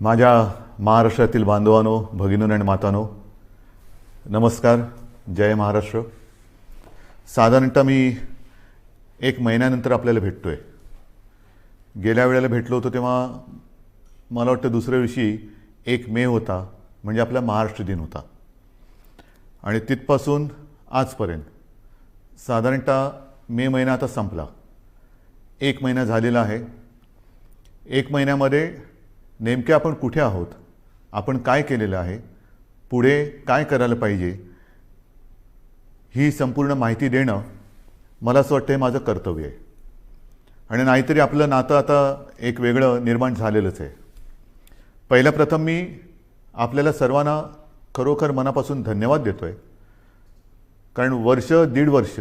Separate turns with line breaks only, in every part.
माझ्या महाराष्ट्रातील बांधवांनो, भगिनींनो आणि मातांनो, नमस्कार. जय महाराष्ट्र. साधारणतः मी एक महिन्यानंतर आपल्याला भेटतोय. गेल्या वेळेला भेटलो होतो तेव्हा मला वाटतं दुसऱ्या दिवशी 1 मे होता, म्हणजे आपला महाराष्ट्र दिन होता. आणि तिथपासून आजपर्यंत साधारणतः मे महिना आता संपला. 1 महिना झालेला आहे. 1 महिन्यामध्ये नेमके आपण कुठे आहोत, आपण काय केलेलं आहे, पुढे काय करायला पाहिजे, ही संपूर्ण माहिती देणं मला असं वाटतं हे माझं कर्तव्य आहे. आणि नाहीतरी आपलं नातं आता एक वेगळं निर्माण झालेलंच आहे. पहिल्या प्रथम मी आपल्याला सर्वांना खरोखर मनापासून धन्यवाद देतो आहे. कारण वर्ष दीड वर्ष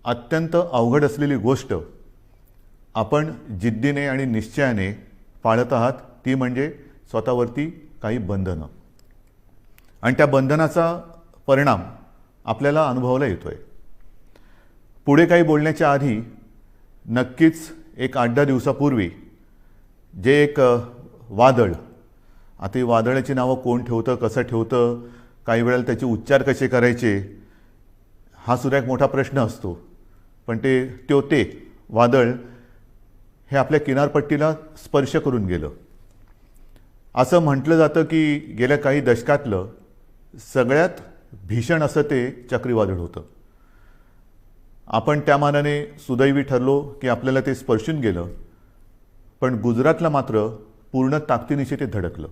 अत्यंत अवघड असलेली गोष्ट आपण जिद्दीने आणि निश्चयाने पाळत आहात, ती म्हणजे स्वतःवरती काही बंधनं. आणि त्या बंधनाचा परिणाम आपल्याला अनुभवायला येतो आहे. पुढे काही बोलण्याच्या आधी नक्कीच एक 8-10 दिवसापूर्वी जे एक वादळ, आता ही वादळाची नावं कोण ठेवतं, कसं ठेवतं, काही वेळेला त्याचे उच्चार कसे करायचे, हा सुद्धा एक मोठा प्रश्न असतो. पण ते वादळ हे आपल्या किनारपट्टीला स्पर्श करून गेलं. असं म्हटलं जातं की गेल्या काही दशकातलं सगळ्यात भीषण असं ते चक्रीवादळ होतं. आपण त्या मानाने सुदैवी ठरलो की आपल्याला ते स्पर्शून गेलं. पण गुजरातला मात्र पूर्ण ताकदीनिशी ते धडकलं.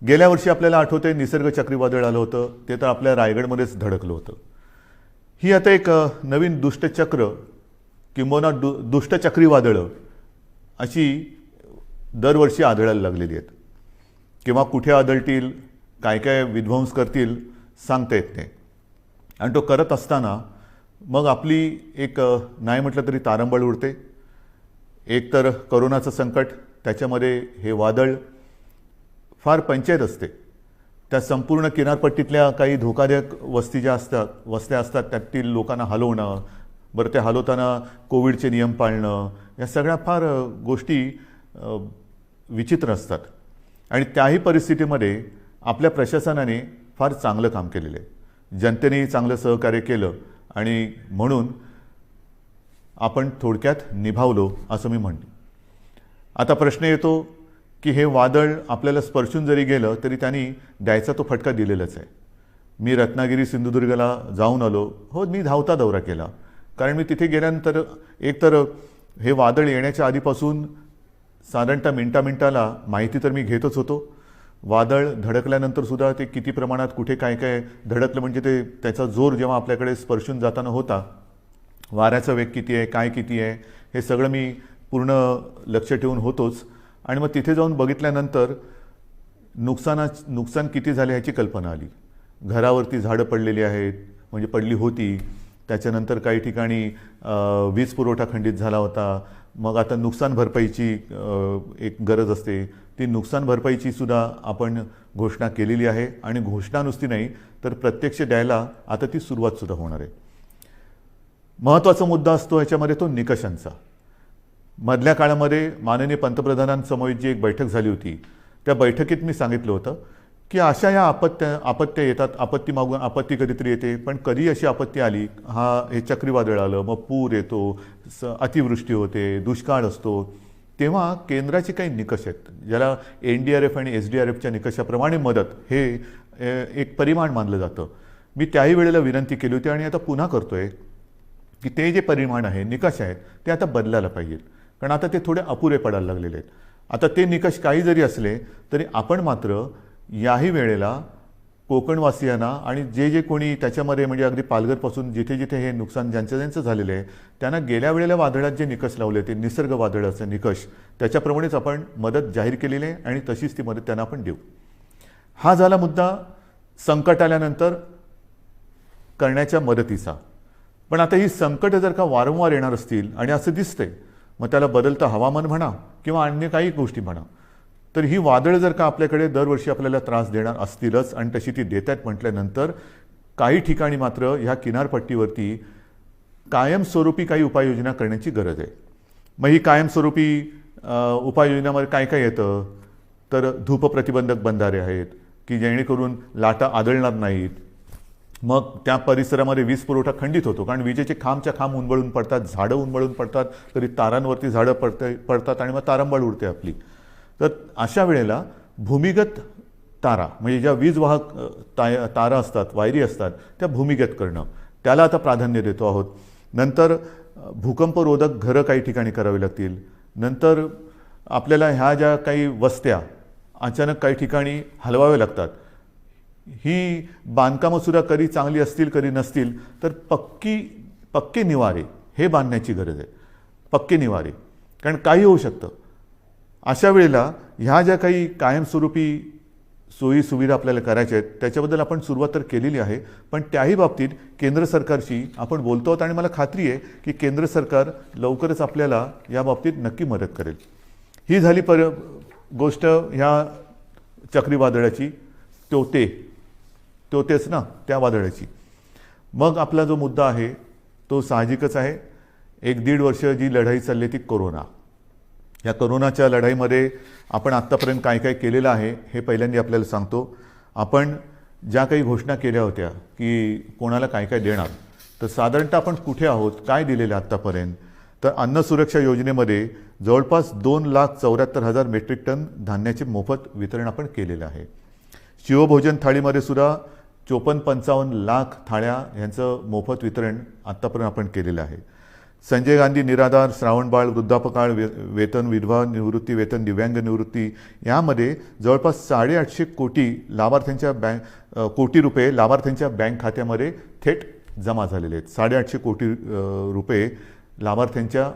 गेल्या वर्षी आपल्याला आठवतंय निसर्ग चक्रीवादळ आलं होतं, ते तर आपल्या रायगडमध्येच धडकलं होतं. ही आता एक नवीन दुष्टचक्र किंबहुना दुष्ट चक्रीवादळं अशी दरवर्षी आढळायला लागलेली आहेत. किंवा कुठे आदळतील, काय काय विध्वंस करतील, सांगता येत नाही. आणि तो करत असताना मग आपली एक नाही म्हटलं तरी तारंबळ उडते. एक तर करोनाचं संकट, त्याच्यामध्ये हे वादळ, फार पंचायत असते. त्या संपूर्ण किनारपट्टीतल्या काही धोकादायक वस्त्या असतात त्यातील लोकांना हलवणं, बरं ते हलवताना कोविडचे नियम पाळणं, या सगळ्या फार गोष्टी विचित्र असतात. आणि त्याही परिस्थितीमध्ये आपल्या प्रशासनाने फार चांगलं काम केलेलं आहे. जनतेनेही चांगलं सहकार्य केलं आणि म्हणून आपण थोडक्यात निभावलो असं मी म्हणतो. आता प्रश्न येतो की हे वादळ आपल्याला स्पर्शून जरी गेलं तरी त्यांनी द्यायचा तो फटका दिलेलाच आहे. मी रत्नागिरी सिंधुदुर्गला जाऊन आलो. हो, मी धावता दौरा केला. कारण मी तिथे गेल्यानंतर एकतर हे वादळ येण्याच्या आधीपासून साधारणतः मिनिटाला माहिती तर मी घेतच होतो. वादळ धडकल्यानंतर सुद्धा ते किती प्रमाणात कुठे काय काय धडकलं, म्हणजे त्याचा जोर जेव्हा आपल्याकडे स्पर्शून जाताना होता, वाऱ्याचा वेग किती आहे, काय किती आहे, हे सगळं मी पूर्ण लक्ष ठेवून होतोच. आणि मग तिथे जाऊन बघितल्यानंतर नुकसान किती झाले ह्याची कल्पना आली. घरावरती झाडं पडलेली आहेत, म्हणजे पडली होती. त्याच्यानंतर काही ठिकाणी वीज पुरवठा खंडित झाला होता. मग आता नुकसान भरपाईची एक गरज असते. ती नुकसान भरपाईची सुद्धा आपण घोषणा केलेली आहे. आणि घोषणा नुसती नाही तर प्रत्यक्ष द्यायला आता ती सुरुवातसुद्धा होणार आहे. महत्त्वाचा मुद्दा असतो ह्याच्यामध्ये तो निकषांचा. मधल्या काळामध्ये माननीय पंतप्रधानांसमवेत जी एक बैठक झाली होती, त्या बैठकीत मी सांगितलं होतं की अशा या आपत्त्या येतात. आपत्ती मागून आपत्ती कधीतरी येते, पण कधी अशी आपत्ती आली, हे चक्रीवादळ आलं, मग पूर येतो, अतिवृष्टी होते, दुष्काळ असतो, तेव्हा केंद्राचे काही निकष आहेत, ज्याला NDRF आणि SDRFच्या निकषाप्रमाणे मदत हे एक परिमाण मानलं जातं. मी त्याही वेळेला विनंती केली होती आणि आता पुन्हा करतोय की ते जे परिमाण आहे, निकष आहेत, ते आता बदलायला पाहिजेत. कारण आता ते थोडे अपुरे पडायला लागलेले आहेत. आता ते निकष काही जरी असले तरी आपण मात्र याही वेळेला कोकणवासियांना आणि जे कोणी त्याच्यामध्ये, म्हणजे अगदी पालघरपासून जिथे जिथे हे नुकसान ज्यांचं झालेलं आहे, त्यांना गेल्या वेळेला वादळात जे निकष लावले, ते निसर्ग वादळाचे निकष, त्याच्याप्रमाणेच आपण मदत जाहीर केलेली आहे आणि तशीच ती मदत त्यांना आपण देऊ. हा झाला मुद्दा संकट आल्यानंतर करण्याच्या मदतीचा. पण आता ही संकट जर का वारंवार येणार असतील आणि असं दिसतंय, मग त्याला बदलतं हवामान म्हणा किंवा अन्य काही गोष्टी म्हणा, तर ही वादळ जर का आपल्याकडे दरवर्षी आपल्याला त्रास देणार असतीलच आणि तशी ती देत आहेत म्हटल्यानंतर काही ठिकाणी मात्र ह्या किनारपट्टीवरती कायमस्वरूपी काही उपाययोजना करण्याची गरज आहे. मग ही कायमस्वरूपी उपाययोजनामध्ये काय काय येतं, तर धूप प्रतिबंधक बंधारे आहेत की जेणेकरून लाटा आदळणार नाहीत. मग त्या परिसरामध्ये वीज पुरवठा खंडित होतो, कारण विजेचे खांबच्या खांब उन्मळून पडतात, झाडं उन्मळून पडतात, कधी तारांवरती झाडं पडतात आणि मग तारांबळ उडते आपली. तर अशा वेळेला भूमिगत तारा म्हणजे ज्या वीज वाहक तारा असतात, वायरी असतात, त्या भूमिगत करणं, त्याला आता प्राधान्य देतो आहोत. नंतर भूकंपरोधक घरं काही ठिकाणी करावी लागतील. नंतर आपल्याला ह्या ज्या काही वस्त्या अचानक काही ठिकाणी हलवाव्या लागतात, ही बांधकामंसुद्धा कधी चांगली असतील कधी नसतील, तर पक्के निवारे हे बांधण्याची गरज आहे. पक्के निवारे, कारण काही होऊ शकतं. अशा वेळेला ह्या ज्या काही कायमस्वरूपी सोयी सुविधा आपल्याला करायच्या आहेत त्याच्याबद्दल आपण सुरुवात तर केलेली आहे, पण त्याही बाबतीत केंद्र सरकारशी आपण बोलतो आहोत आणि मला खात्री आहे की केंद्र सरकार लवकरच आपल्याला या बाबतीत नक्की मदत करेल. ही झाली गोष्ट ह्या चक्रीवादळाची, तोतेच ना त्या वादळाची. मग आपला जो मुद्दा आहे तो साहजिकच आहे. 1-1.5 वर्ष जी लढाई चालली ती कोरोना. या कोरोनाच्या लढाईमध्ये आपण आत्तापर्यंत काय काय केलेलं आहे हे पहिल्यांदा आपल्याला सांगतो. आपण ज्या काही घोषणा केल्या होत्या की कोणाला काय काय देणार, तर साधारणतः आपण कुठे आहोत, काय दिलेलं आत्तापर्यंत, तर अन्न सुरक्षा योजनेमध्ये जवळपास 2,74,000 मेट्रिक टन धान्याचे मोफत वितरण आपण केलेलं आहे. शिवभोजन थाळीमध्ये सुद्धा 54-55 लाख थाळ्या यांचं मोफत वितरण आत्तापर्यंत आपण केलेलं आहे. संजय गांधी निराधार, श्रावणबाळ, वृद्धापकाळ वेतन, विधवा निवृत्ती वेतन, दिव्यांग निवृत्ती यामध्ये जवळपास 850 कोटी रुपये लाभार्थ्यांच्या बँक खात्यामध्ये थेट जमा झालेले आहेत. 850 कोटी रुपये लाभार्थ्यांच्या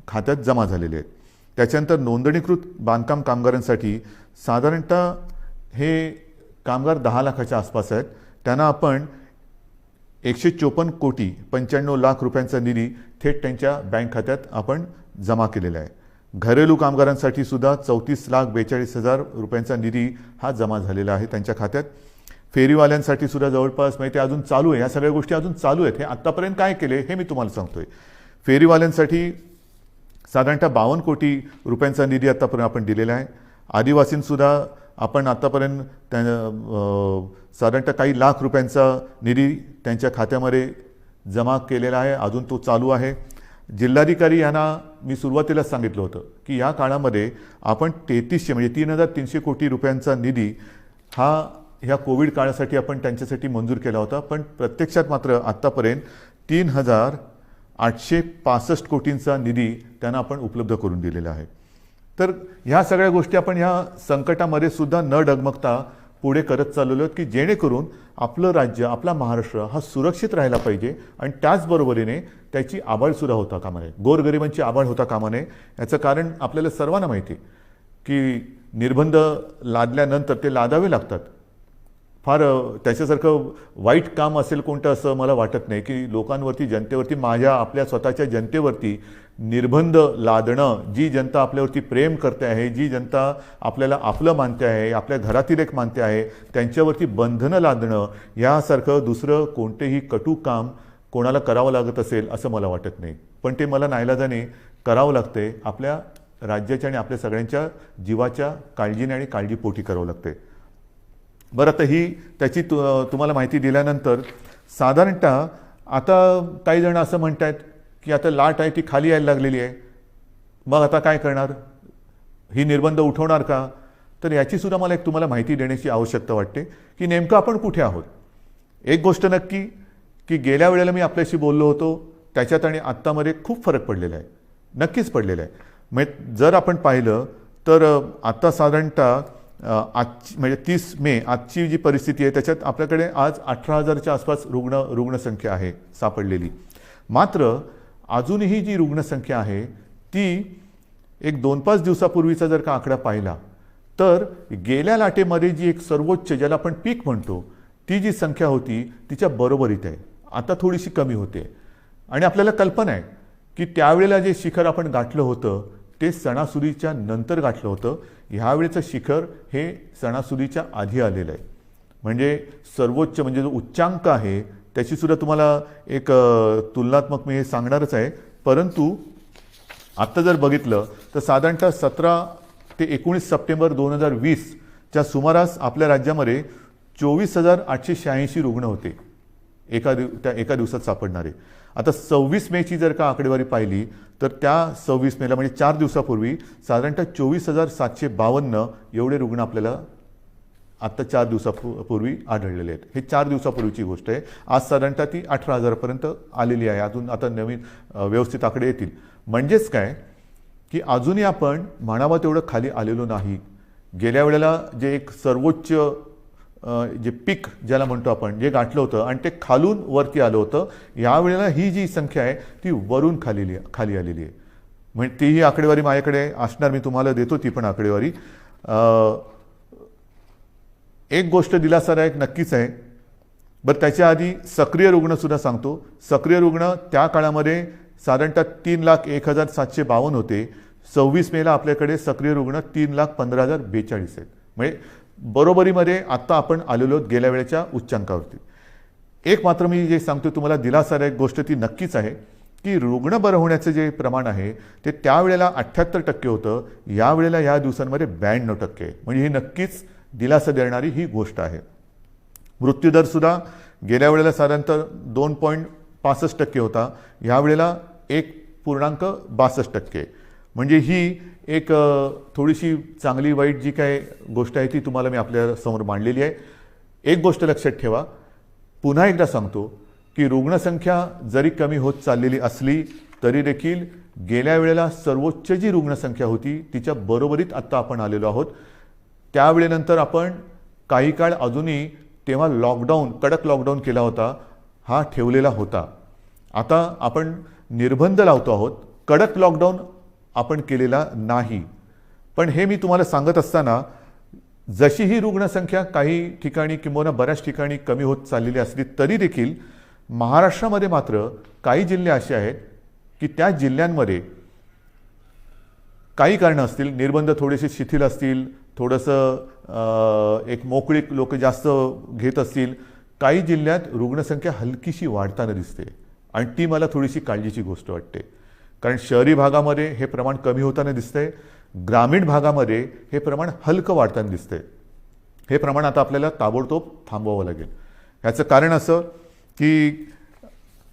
खात्यात जमा झालेले आहेत. त्याच्यानंतर नोंदणीकृत बांधकाम कामगारांसाठी साधारणतः हे कामगार 10 लाखाच्या आसपास आहेत. त्यांना आपण 154 कोटी 95 लाख रुपयांचा निधी थेट त्यांच्या बँक खात्यात आपण जमा केलेला आहे. घरेलू कामगारांसाठी सुद्धा 34,42,000 रुपयांचा निधी हा जमा झालेला आहे त्यांच्या खात्यात. फेरीवाल्यांसाठी सुद्धा जवळपास ते अजून चालू आहे, ह्या सगळ्या गोष्टी अजून चालू आहेत. हे आत्तापर्यंत काय केले हे मी तुम्हाला सांगतोय. फेरीवाल्यांसाठी साधारणतः 52 कोटी रुपयांचा निधी आत्तापर्यंत आपण दिलेला आहे. आदिवासींसुद्धा आपण आत्तापर्यंत साधारणतः काही लाख रुपयांचा निधी त्यांच्या खात्यामध्ये जमा केलेला आहे, अजून तो चालू आहे. जिल्हाधिकारी यांना मी सुरुवातीलाच सांगितलं होतं की या काळामध्ये आपण 3300 म्हणजे 3,300 कोटी रुपयांचा निधी हा ह्या कोविड काळासाठी आपण त्यांच्यासाठी मंजूर केला होता, पण प्रत्यक्षात मात्र आत्तापर्यंत 3,865 कोटींचा निधी त्यांना आपण उपलब्ध करून दिलेला आहे. तर ह्या सगळ्या गोष्टी आपण ह्या संकटामध्ये सुद्धा न डगमगता पुढे करत चाललेलो आहोत की जेणेकरून आपलं राज्य, आपला महाराष्ट्र हा सुरक्षित राहायला पाहिजे आणि त्याचबरोबरीने त्याची आबाळसुद्धा होता कामा नये, गोरगरिबांची आबाळ होता कामा नये. याचं कारण आपल्याला सर्वांना माहिती आहे की निर्बंध लादल्यानंतर ते लादावे लागतात. फार त्याच्यासारखं वाईट काम असेल कोणतं असं मला वाटत नाही की लोकांवरती, जनतेवरती, आपल्या स्वतःच्या जनतेवरती निर्बंध लादणं. जी जनता आपल्यावरती प्रेम करते आहे, जी जनता आपल्याला आपलं मानते आहे, आपल्या घरातील एक मानते आहे, त्यांच्यावरती बंधनं लादणं यासारखं दुसरं कोणतेही कटू काम कोणाला करावं लागत असेल असं मला वाटत नाही. पण ते मला नाईलाजाने करावं लागते. आपल्या राज्याच्या आणि आपल्या सगळ्यांच्या जीवाच्या काळजीने आणि काळजीपोटी करावं लागते. बरं, आता ही त्याची तुम्हाला माहिती दिल्यानंतर साधारणतः आता काही जण असं म्हणत आहेत की आता लाट आहे ती खाली यायला लागलेली आहे, मग आता काय करणार, ही निर्बंध उठवणार का? तर याचीसुद्धा मला एक तुम्हाला माहिती देण्याची आवश्यकता वाटते की नेमकं आपण कुठे आहोत. एक गोष्ट नक्की की गेल्या वेळेला मी आपल्याशी बोललो होतो त्याच्यात आणि आत्तामध्ये खूप फरक पडलेला आहे, नक्कीच पडलेला आहे. म्हणजे जर आपण पाहिलं तर आत्ता साधारणतः आजची म्हणजे 30 मे आजची जी परिस्थिती आहे त्याच्यात आपल्याकडे आज 18,000च्या आसपास रुग्णसंख्या आहे सापडलेली. मात्र अजूनही जी रुग्णसंख्या आहे ती एक 2-5 दिवसापूर्वीचा जर का आकडा पाहिला तर गेल्या लाटेमध्ये जी एक सर्वोच्च, ज्याला आपण पीक म्हणतो, ती जी संख्या होती तिच्या बरोबरीत आहे. आता थोडीशी कमी होते आणि आपल्याला कल्पना आहे की त्यावेळेला जे शिखर आपण गाठलं होतं ते सणासुदीच्या नंतर गाठलं होतं. ह्यावेळेचं शिखर हे सणासुदीच्या आधी आलेलं आहे. म्हणजे सर्वोच्च म्हणजे जो उच्चांक आहे त्याचीसुद्धा तुम्हाला एक तुलनात्मक मी हे सांगणारच आहे. परंतु आत्ता जर बघितलं तर साधारणतः ते 19 सप्टेंबर 2020च्या सुमारास आपल्या राज्यामध्ये 24,886 रुग्ण होते एका दिवसात सापडणारे. आता 26 मेची जर का आकडेवारी पाहिली तर त्या 26 मेला म्हणजे 4 दिवसापूर्वी साधारणतः 24,752 एवढे रुग्ण आपल्याला आत्ता 4 दिवसापूर्वी आढळलेले आहेत. हे 4 दिवसापूर्वीची गोष्ट आहे. आज साधारणतः ती 18,000पर्यंत आलेली आहे. अजून आता नवीन व्यवस्थित आकडे येतील. म्हणजेच काय की अजूनही आपण म्हणावं तेवढं खाली आलेलो नाही. गेल्या वेळेला जे एक सर्वोच्च जे पीक ज्याला म्हणतो आपण जे गाठलं होतं आणि ते खालून वरती आलं होतं, यावेळेला ही जी संख्या आहे ती वरून खाली आलेली आहे. म्हणजे तीही आकडेवारी माझ्याकडे असणार, मी तुम्हाला देतो ती पण आकडेवारी. एक गोष्ट दिलासादायक नक्कीच आहे. बरं, त्याच्या आधी सक्रिय रुग्णसुद्धा सांगतो. सक्रिय रुग्ण त्या काळामध्ये साधारणतः 3,01,752 होते. 26 मेला आपल्याकडे सक्रिय रुग्ण 3,15,042 आहेत. म्हणजे बरोबरीमध्ये आत्ता आपण आलेलो आहोत गेल्या वेळेच्या उच्चांकावरती. एक मात्र मी जे सांगतो तुम्हाला दिलासादायक गोष्ट ती नक्कीच आहे की रुग्ण बरं होण्याचं जे प्रमाण आहे ते त्यावेळेला 78% होतं, यावेळेला या दिवसांमध्ये 92% आहे. म्हणजे ही नक्कीच दिलासा देणारी ही गोष्ट आहे. मृत्यूदरसुद्धा गेल्या वेळेला साधारणतः 2.65% होता, यावेळेला 1.62%. म्हणजे ही एक थोडीशी चांगली वाईट जी काय गोष्ट आहे ती तुम्हाला मी आपल्या समोर मांडलेली आहे. एक गोष्ट लक्षात ठेवा, पुन्हा एकदा सांगतो की रुग्णसंख्या जरी कमी होत चाललेली असली तरी देखील गेल्या वेळेला सर्वोच्च जी रुग्णसंख्या होती तिच्या बरोबरीत आत्ता आपण आलेलो आहोत. त्यावेळेनंतर आपण काही काळ अजूनही तेव्हा कडक लॉकडाऊन केला होता, हा ठेवलेला होता. आता आपण निर्बंध लावतो आहोत, कडक लॉकडाऊन आपण केलेला नाही. पण हे मी तुम्हाला सांगत असताना जशी ही रुग्णसंख्या काही ठिकाणी किंवा बऱ्याच ठिकाणी कमी होत चाललेली असली तरी देखील महाराष्ट्रामध्ये मात्र काही जिल्हे असे आहेत की त्या जिल्ह्यांमध्ये काही कारणं असतील, निर्बंध थोडेसे शिथिल असतील, थोडंसं एक मोकळीक लोक जास्त घेत असतील, काही जिल्ह्यात रुग्णसंख्या हलकीशी वाढताना दिसते आणि ती मला थोडीशी काळजीची गोष्ट वाटते. कारण शहरी भागामध्ये हे प्रमाण कमी होताना दिसतंय, ग्रामीण भागामध्ये हे प्रमाण हलकं वाढताना दिसतंय. हे प्रमाण आता आपल्याला ताबडतोब थांबवावं लागेल. ह्याचं कारण असं की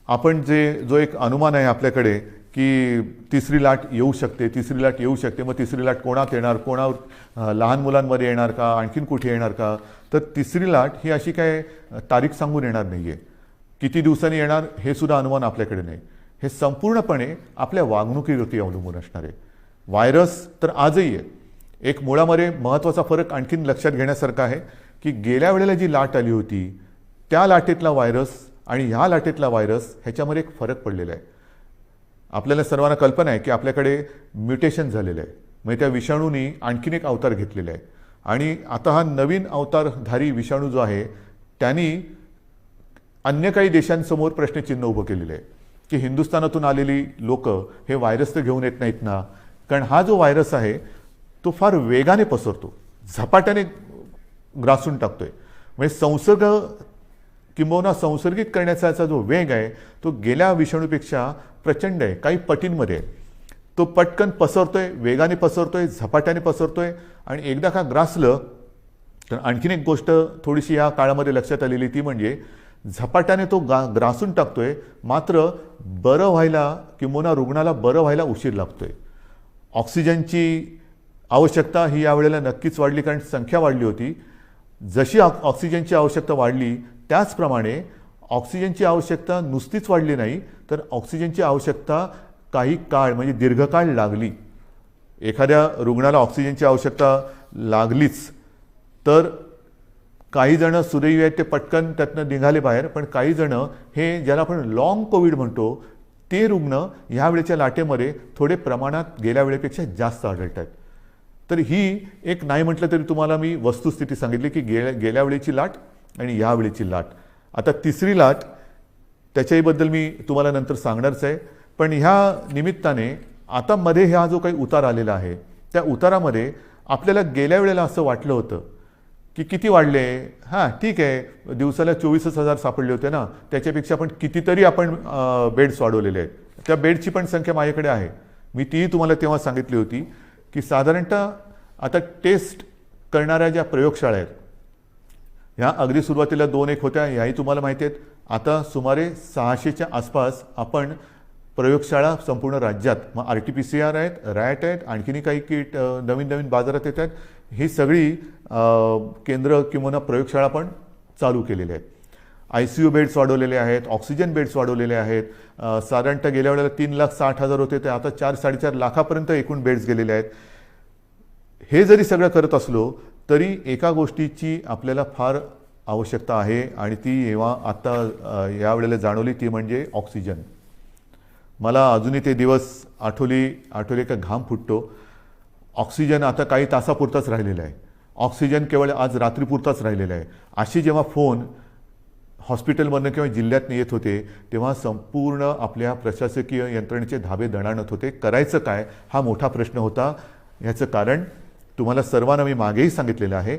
आपण जो एक अनुमान आहे आपल्याकडे की तिसरी लाट येऊ शकते, मग तिसरी लाट कोणात येणार, लहान मुलांमध्ये येणार का, आणखीन कुठे येणार का, तर तिसरी लाट ही अशी काय तारीख सांगून येणार नाही आहे. किती दिवसांनी येणार हे सुद्धा अनुमान आपल्याकडे नाही. हे संपूर्णपणे आपल्या वागणुकीवरती अवलंबून असणार आहे. व्हायरस तर आजही आहे. एक मुळामध्ये महत्त्वाचा फरक आणखीन लक्षात घेण्यासारखा आहे की गेल्या वेळेला जी लाट आली होती त्या लाटेतला व्हायरस आणि ह्या लाटेतला व्हायरस ह्याच्यामध्ये एक फरक पडलेला आहे. आपल्याला सर्वांना कल्पना आहे की आपल्याकडे म्युटेशन झालेलं आहे, म्हणजे त्या विषाणूंनी आणखीन एक अवतार घेतलेला आहे. आणि आता हा नवीन अवतारधारी विषाणू जो आहे त्यांनी अन्य काही देशांसमोर प्रश्नचिन्ह उभं केलेलं आहे की हिंदुस्थानातून आलेली लोक हे व्हायरस तर घेऊन येत नाहीत ना. कारण हा जो व्हायरस आहे तो फार वेगाने पसरतो, झपाट्याने ग्रासून टाकतोय. म्हणजे संसर्गित करण्याचा जो वेग आहे तो गेल्या विषाणूपेक्षा प्रचंड आहे, काही पटींमध्ये आहे. तो पटकन पसरतोय, वेगाने पसरतोय, झपाट्याने पसरतोय. आणि एकदा का ग्रासलं तर आणखीन एक गोष्ट थोडीशी या काळामध्ये लक्षात आलेली ती म्हणजे झपाट्याने तो ग्रासून टाकतोय, मात्र बरं व्हायला किंवा रुग्णाला बरं व्हायला उशीर लागतोय. ऑक्सिजनची आवश्यकता ही यावेळेला नक्कीच वाढली, कारण संख्या वाढली होती. जशी ऑक्सिजनची आवश्यकता वाढली त्याचप्रमाणे ऑक्सिजनची आवश्यकता नुसतीच वाढली नाही, तर ऑक्सिजनची आवश्यकता काही काळ म्हणजे दीर्घकाळ लागली. एखाद्या रुग्णाला ऑक्सिजनची आवश्यकता लागलीच तर काही जण सुदैवी आहेत ते पटकन त्यातनं निघाले बाहेर, पण काही जण हे ज्याला आपण लॉंग कोविड म्हणतो ते रुग्ण ह्यावेळेच्या लाटेमध्ये थोडे प्रमाणात गेल्या वेळेपेक्षा जास्त आढळत आहेत. तर ही एक नाही म्हटलं तरी तुम्हाला मी वस्तुस्थिती सांगितली की गेल्या वेळेची लाट आणि यावेळेची लाट. आता तिसरी लाट त्याच्याबद्दल मी तुम्हाला नंतर सांगणारच आहे. पण ह्या निमित्ताने आता मध्ये हा जो काही उतार आलेला आहे त्या उतारामध्ये आपल्याला गेल्या वेळेला असं वाटलं होतं की किती वाढले, हां ठीक आहे दिवसाला 24,000 सापडले होते ना, त्याच्यापेक्षा पण कितीतरी आपण बेड्स वाढवलेले आहेत. त्या बेडची पण संख्या माझ्याकडे आहे, मी तीही तुम्हाला तेव्हा सांगितली होती की साधारणतः आता टेस्ट करणाऱ्या ज्या प्रयोगशाळा आहेत ह्या अगदी सुरुवातीला 2-1 होत्या, ह्याही तुम्हाला माहिती आहेत. आता सुमारे 600च्या आसपास आपण प्रयोगशाळा संपूर्ण राज्यात, मग RT-PCR आहेत, रॅट आहेत, आणखीनही काही किट नवीन नवीन बाजारात येत आहेत. ही सगळी केंद्र किंवा प्रयोगशाळा पण चालू केलेल्या आहेत. ICU बेड्स वाढवलेले आहेत, ऑक्सिजन बेड्स वाढवलेले आहेत. साधारणतः गेल्या वेळेला 3,60,000 होते, ते आता 4-4.5 लाखापर्यंत एकूण बेड्स गेलेले आहेत. हे जरी सगळं करत असलो तरी एका गोष्टीची आपल्याला फार आवश्यकता आहे आणि ती जेव्हा आता यावेळेला जाणवली ती म्हणजे ऑक्सिजन. मला अजूनही ते दिवस आठवले का घाम फुटतो. ऑक्सिजन आता काही तासापुरताच राहिलेला आहे. ऑक्सिजन केवळ आज रात्रीपुरताच राहिलेला आहे. अशी जेव्हा फोन हॉस्पिटलमधनं किंवा जिल्ह्यातनं येत होते तेव्हा संपूर्ण आपल्या प्रशासकीय यंत्रणेचे धाबे दणाणत होते. करायचं काय हा मोठा प्रश्न होता. ह्याचं कारण तुम्हाला सर्वांना मी मागेही सांगितलेलं आहे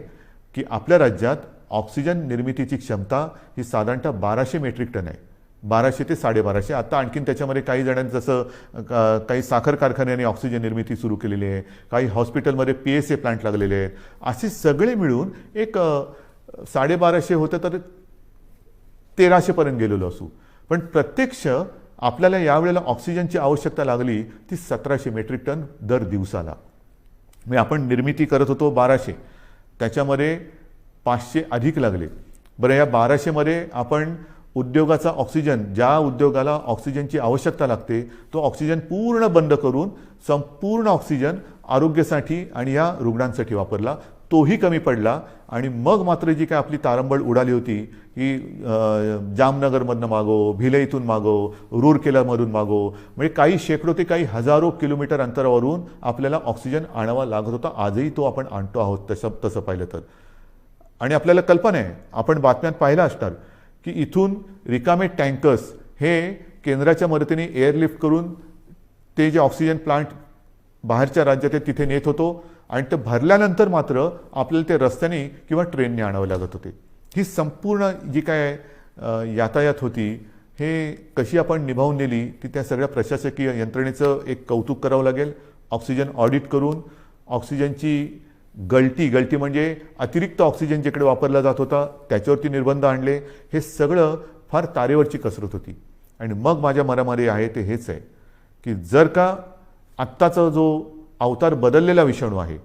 की आपल्या राज्यात ऑक्सिजन निर्मितीची क्षमता ही साधारणतः 1200 मेट्रिक टन आहे. 1200 ते 1250. आता आणखीन त्याच्यामध्ये काही जणांनी जसं काही साखर कारखान्यांनी ऑक्सिजन निर्मिती सुरू केलेली आहे, काही हॉस्पिटलमध्ये PSA प्लांट लागलेले आहेत. असे सगळे मिळून एक 1250 होतं तर 1300 पर्यंत गेलेलो असू. पण प्रत्यक्ष आपल्याला यावेळेला ऑक्सिजनची आवश्यकता लागली ती 1700 मेट्रिक टन दर दिवसाला. म्हणजे आपण निर्मिती करत होतो 1200, त्याच्यामध्ये 500 अधिक लागले. बरं, या 1200 मध्ये आपण उद्योगाचा ऑक्सिजन, ज्या उद्योगाला ऑक्सिजनची आवश्यकता लागते तो ऑक्सिजन पूर्ण बंद करून संपूर्ण ऑक्सिजन आरोग्यासाठी आणि या रुग्णांसाठी वापरला. तोही कमी पडला आणि मग मात्र जी काय आपली तारंबळ उडाली होती की जामनगरमधनं मागो, भिलईतून मागो, रूरकेलामधून मागो, म्हणजे काही शेकडो ते काही हजारो किलोमीटर अंतरावरून आपल्याला ऑक्सिजन आणावा लागत होता. आजही तो आपण आणतो आहोत तसं पाहिलं तर. आणि आपल्याला कल्पना आहे, आपण बातम्यात पाहिलं असणार की इथून रिकामे टँकर्स हे केंद्राच्या मदतीने एअरलिफ्ट करून ते जे ऑक्सिजन प्लांट बाहेरच्या राज्यात आहे तिथे नेत होतो आणि ते भरल्यानंतर मात्र आपल्याला ते रस्त्याने किंवा ट्रेनने आणावे लागत होते. ही संपूर्ण जी काय यातायात होती हे कशी आपण निभावून नेली ती त्या सगळ्या प्रशासकीय यंत्रणेचं एक कौतुक करावं लागेल. ऑक्सिजन ऑडिट करून ऑक्सिजनची गळती म्हणजे अतिरिक्त ऑक्सिजन जिकडे वापरला जात होता त्याच्यावरती निर्बंध आणले. हे सगळं फार तारेवरची कसरत होती. आणि मग माझ्या मनामध्ये आहे ते हेच आहे की जर का आत्ताचा जो अवतार बदललेला विषाणू आहे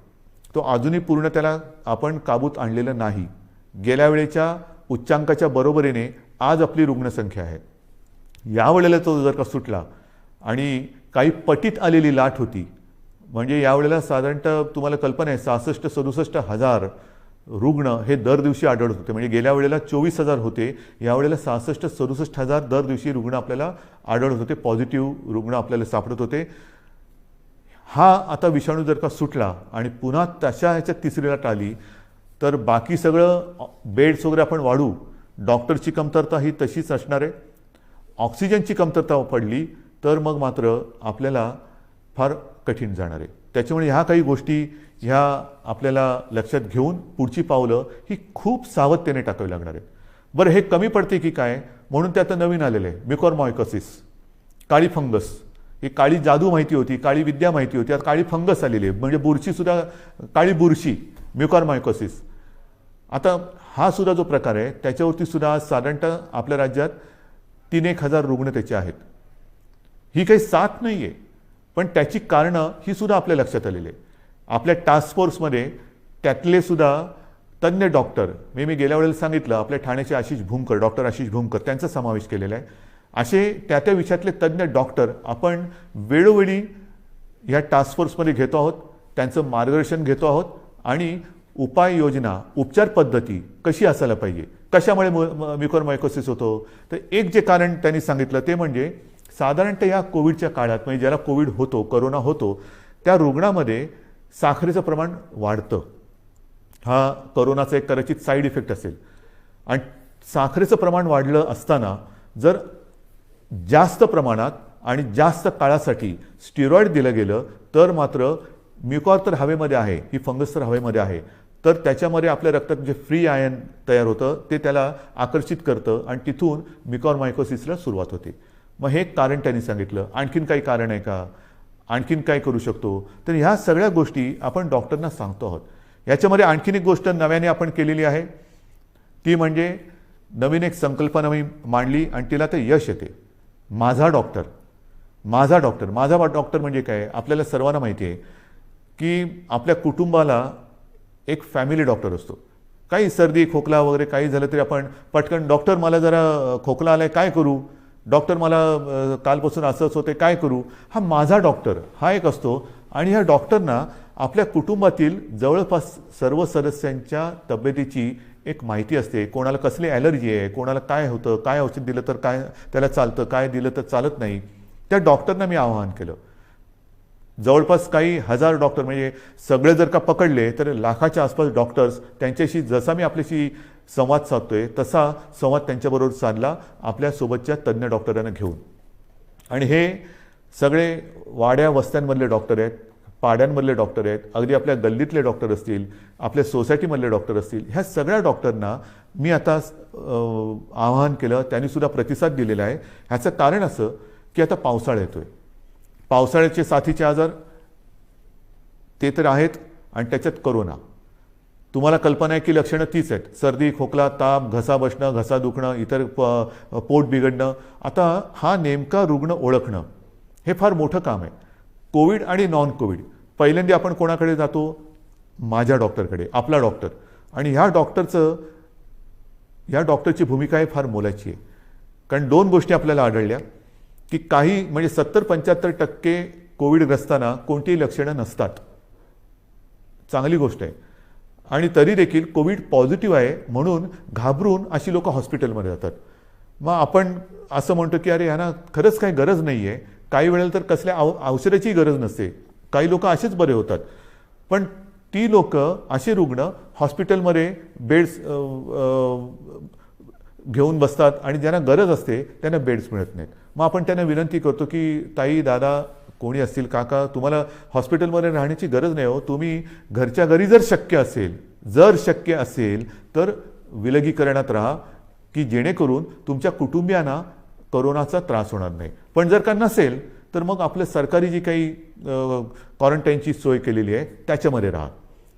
तो अजूनही पूर्ण त्याला आपण काबूत आणलेलं नाही. गेल्या वेळेच्या उच्चांकाच्या बरोबरीने आज आपली रुग्णसंख्या आहे. यावेळेला तो जर का सुटला आणि काही पटीत आलेली लाट होती, म्हणजे यावेळेला साधारणतः तुम्हाला कल्पना आहे 66-67 हजार रुग्ण हे दर दिवशी आढळत होते. म्हणजे गेल्या वेळेला 24,000 होते, यावेळेला 66-67 हजार दर दिवशी रुग्ण आपल्याला आढळत होते, पॉझिटिव्ह रुग्ण आपल्याला सापडत होते. हा आता विषाणू जर का सुटला आणि पुन्हा तशा ह्याच्यात तिसरी लाट आली तर बाकी सगळं बेड्स वगैरे आपण वाढू, डॉक्टरची कमतरता ही तशीच असणार आहे. ऑक्सिजनची कमतरता पडली तर मग मात्र आपल्याला फार कठीण जाणार आहे. त्याच्यामुळे ह्या काही गोष्टी ह्या आपल्याला लक्षात घेऊन पुढची पावलं ही खूप सावधतेने टाकावी लागणार आहेत. बरं, हे कमी पडते की काय म्हणून ते आता नवीन आलेलं आहे म्युकॉरमायकोसिस, काळी फंगस. ही काळी जादू माहिती होती, काळी विद्या माहिती होती, आता काळी फंगस आलेली आहे. म्हणजे बुरशीसुद्धा, काळी बुरशी, म्युकॉरमायकोसिस. आता हा सुद्धा जो प्रकार आहे त्याच्यावरती सुद्धा आज साधारणतः आपल्या राज्यात 3-1 हजार रुग्ण त्याचे आहेत. ही काही साथ नाही आहे, पण त्याची कारणं ही सुद्धा आपल्या लक्षात आलेली आहे. आपल्या टास्क फोर्समध्ये त्यातले सुद्धा तज्ज्ञ डॉक्टर, मी गेल्या वेळेला सांगितलं आपल्या ठाण्याचे आशिष भूमकर, डॉक्टर आशिष भूमकर, त्यांचा समावेश केलेला आहे. असे त्या विषयातले तज्ज्ञ डॉक्टर आपण वेळोवेळी ह्या टास्क फोर्समध्ये घेतो आहोत, त्यांचं मार्गदर्शन घेतो आहोत आणि उपाययोजना, उपचार पद्धती कशी असायला पाहिजे, कशामुळे म्युकॉरमायकोसिस होतो. तर एक जे कारण त्यांनी सांगितलं ते म्हणजे साधारणतः या कोविडच्या काळात, म्हणजे ज्याला कोविड होतो, करोना होतो, त्या रुग्णामध्ये साखरेचं प्रमाण वाढतं. हा करोनाचा एक कदाचित साईड इफेक्ट असेल. आणि साखरेचं प्रमाण वाढलं असताना जर जास्त प्रमाणात आणि जास्त काळासाठी स्टिरॉइड दिलं गेलं तर मात्र म्युकॉर तर हवेमध्ये आहे, ही फंगस तर हवेमध्ये आहे, तर त्याच्यामध्ये आपल्या रक्तात जे फ्री आयन तयार होतं ते त्याला आकर्षित करतं आणि तिथून म्युकॉरमायकोसिसला सुरुवात होते. मग हे कारण त्यांनी सांगितलं. आणखीन काही कारण आहे का? आणखीन काय करू शकतो. तर ह्या सगळ्या गोष्टी आपण डॉक्टरना सांगतो आहोत. याच्यामध्ये आणखीन एक गोष्ट नव्याने आपण केलेली आहे, ती म्हणजे नवीन एक संकल्पना मी मांडली आणि तिला ते यश येते. माझा डॉक्टर. माझा डॉक्टर. माझा डॉक्टर म्हणजे काय, आपल्याला सर्वांना माहिती आहे की आपल्या कुटुंबाला एक फॅमिली डॉक्टर असतो. काही सर्दी खोकला वगैरे काही झालं तरी आपण पटकन, डॉक्टर मला जरा खोकला आलाय काय करू, डॉक्टर मला कालपासून असंच होते काय करू. हा माझा डॉक्टर हा एक असतो. आणि ह्या डॉक्टरना आपल्या कुटुंबातील जवळपास सर्व सदस्यांच्या तब्येतीची एक माहिती असते. कोणाला कसली ॲलर्जी आहे, कोणाला काय होतं, काय औषध दिलं तर काय त्याला चालतं, काय दिलं तर चालत नाही. त्या डॉक्टरना मी आवाहन केलं. जवळपास काही हजार डॉक्टर, म्हणजे सगळे जर का पकडले तर लाखाच्या आसपास डॉक्टर्स, त्यांच्याशी जसा मी आपल्याशी संवाद साधतोय तसा संवाद त्यांच्याबरोबर साधला आपल्यासोबतच्या तज्ज्ञ डॉक्टरांना घेऊन. आणि हे सगळे वाड्या वस्त्यांमधले डॉक्टर आहेत, पाड्यांमधले डॉक्टर आहेत, अगदी आपल्या गल्लीतले डॉक्टर असतील, आपल्या सोसायटीमधले डॉक्टर असतील. ह्या सगळ्या डॉक्टरना मी आता आवाहन केलं. त्यांनीसुद्धा प्रतिसाद दिलेला आहे. ह्याचं कारण असं की आता पावसाळा येतोय. पावसाळ्याचे साथीचे आजार ते तर आहेत आणि त्याच्यात कोरोना. तुम्हाला कल्पना आहे की लक्षणं तीच आहेत. सर्दी खोकला ताप, घसा बसणं, घसा दुखणं, इतर पोट बिघडणं. आता हा नेमका रुग्ण ओळखणं हे फार मोठं काम आहे. कोविड आणि नॉन कोविड. पहिल्यांदा आपण कोणाकडे जातो, माझ्या डॉक्टरकडे, आपला डॉक्टर. आणि ह्या डॉक्टरची भूमिका आहे फार मोलाची आहे. कारण दोन गोष्टी आपल्याला आढळल्या की काही म्हणजे 70-75% कोविडग्रस्तांना कोणतीही लक्षणं नसतात. चांगली गोष्ट आहे. आणि तरी देखील कोविड पॉझिटिव्ह आहे म्हणून घाबरून अशी लोक हॉस्पिटलमध्ये जातात. मग आपण असं म्हणतो की अरे ह्यांना खरंच काही गरज नाही आहे. काही वेळेला तर कसल्या औषधाची गरज नसते. काही लोक असेच बरे होतात. पण ती लोक, असे रुग्ण हॉस्पिटलमध्ये बेड्स घेऊन बसतात आणि ज्यांना गरज असते त्यांना बेड्स मिळत नाहीत. मग आपण त्यांना विनंती करतो की ताई, दादा, कोणी असतील, काका, तुम्हाला हॉस्पिटलमध्ये राहण्याची गरज नाही हो. तुम्ही घरच्या घरी जर शक्य असेल तर विलगीकरणात राहा की जेणेकरून तुमच्या कुटुंबियांना कोरोनाचा त्रास होणार नाही. पण जर का नसेल तर मग आपलं सरकारी जी काही क्वारंटाईनची सोय केलेली आहे त्याच्यामध्ये राहा.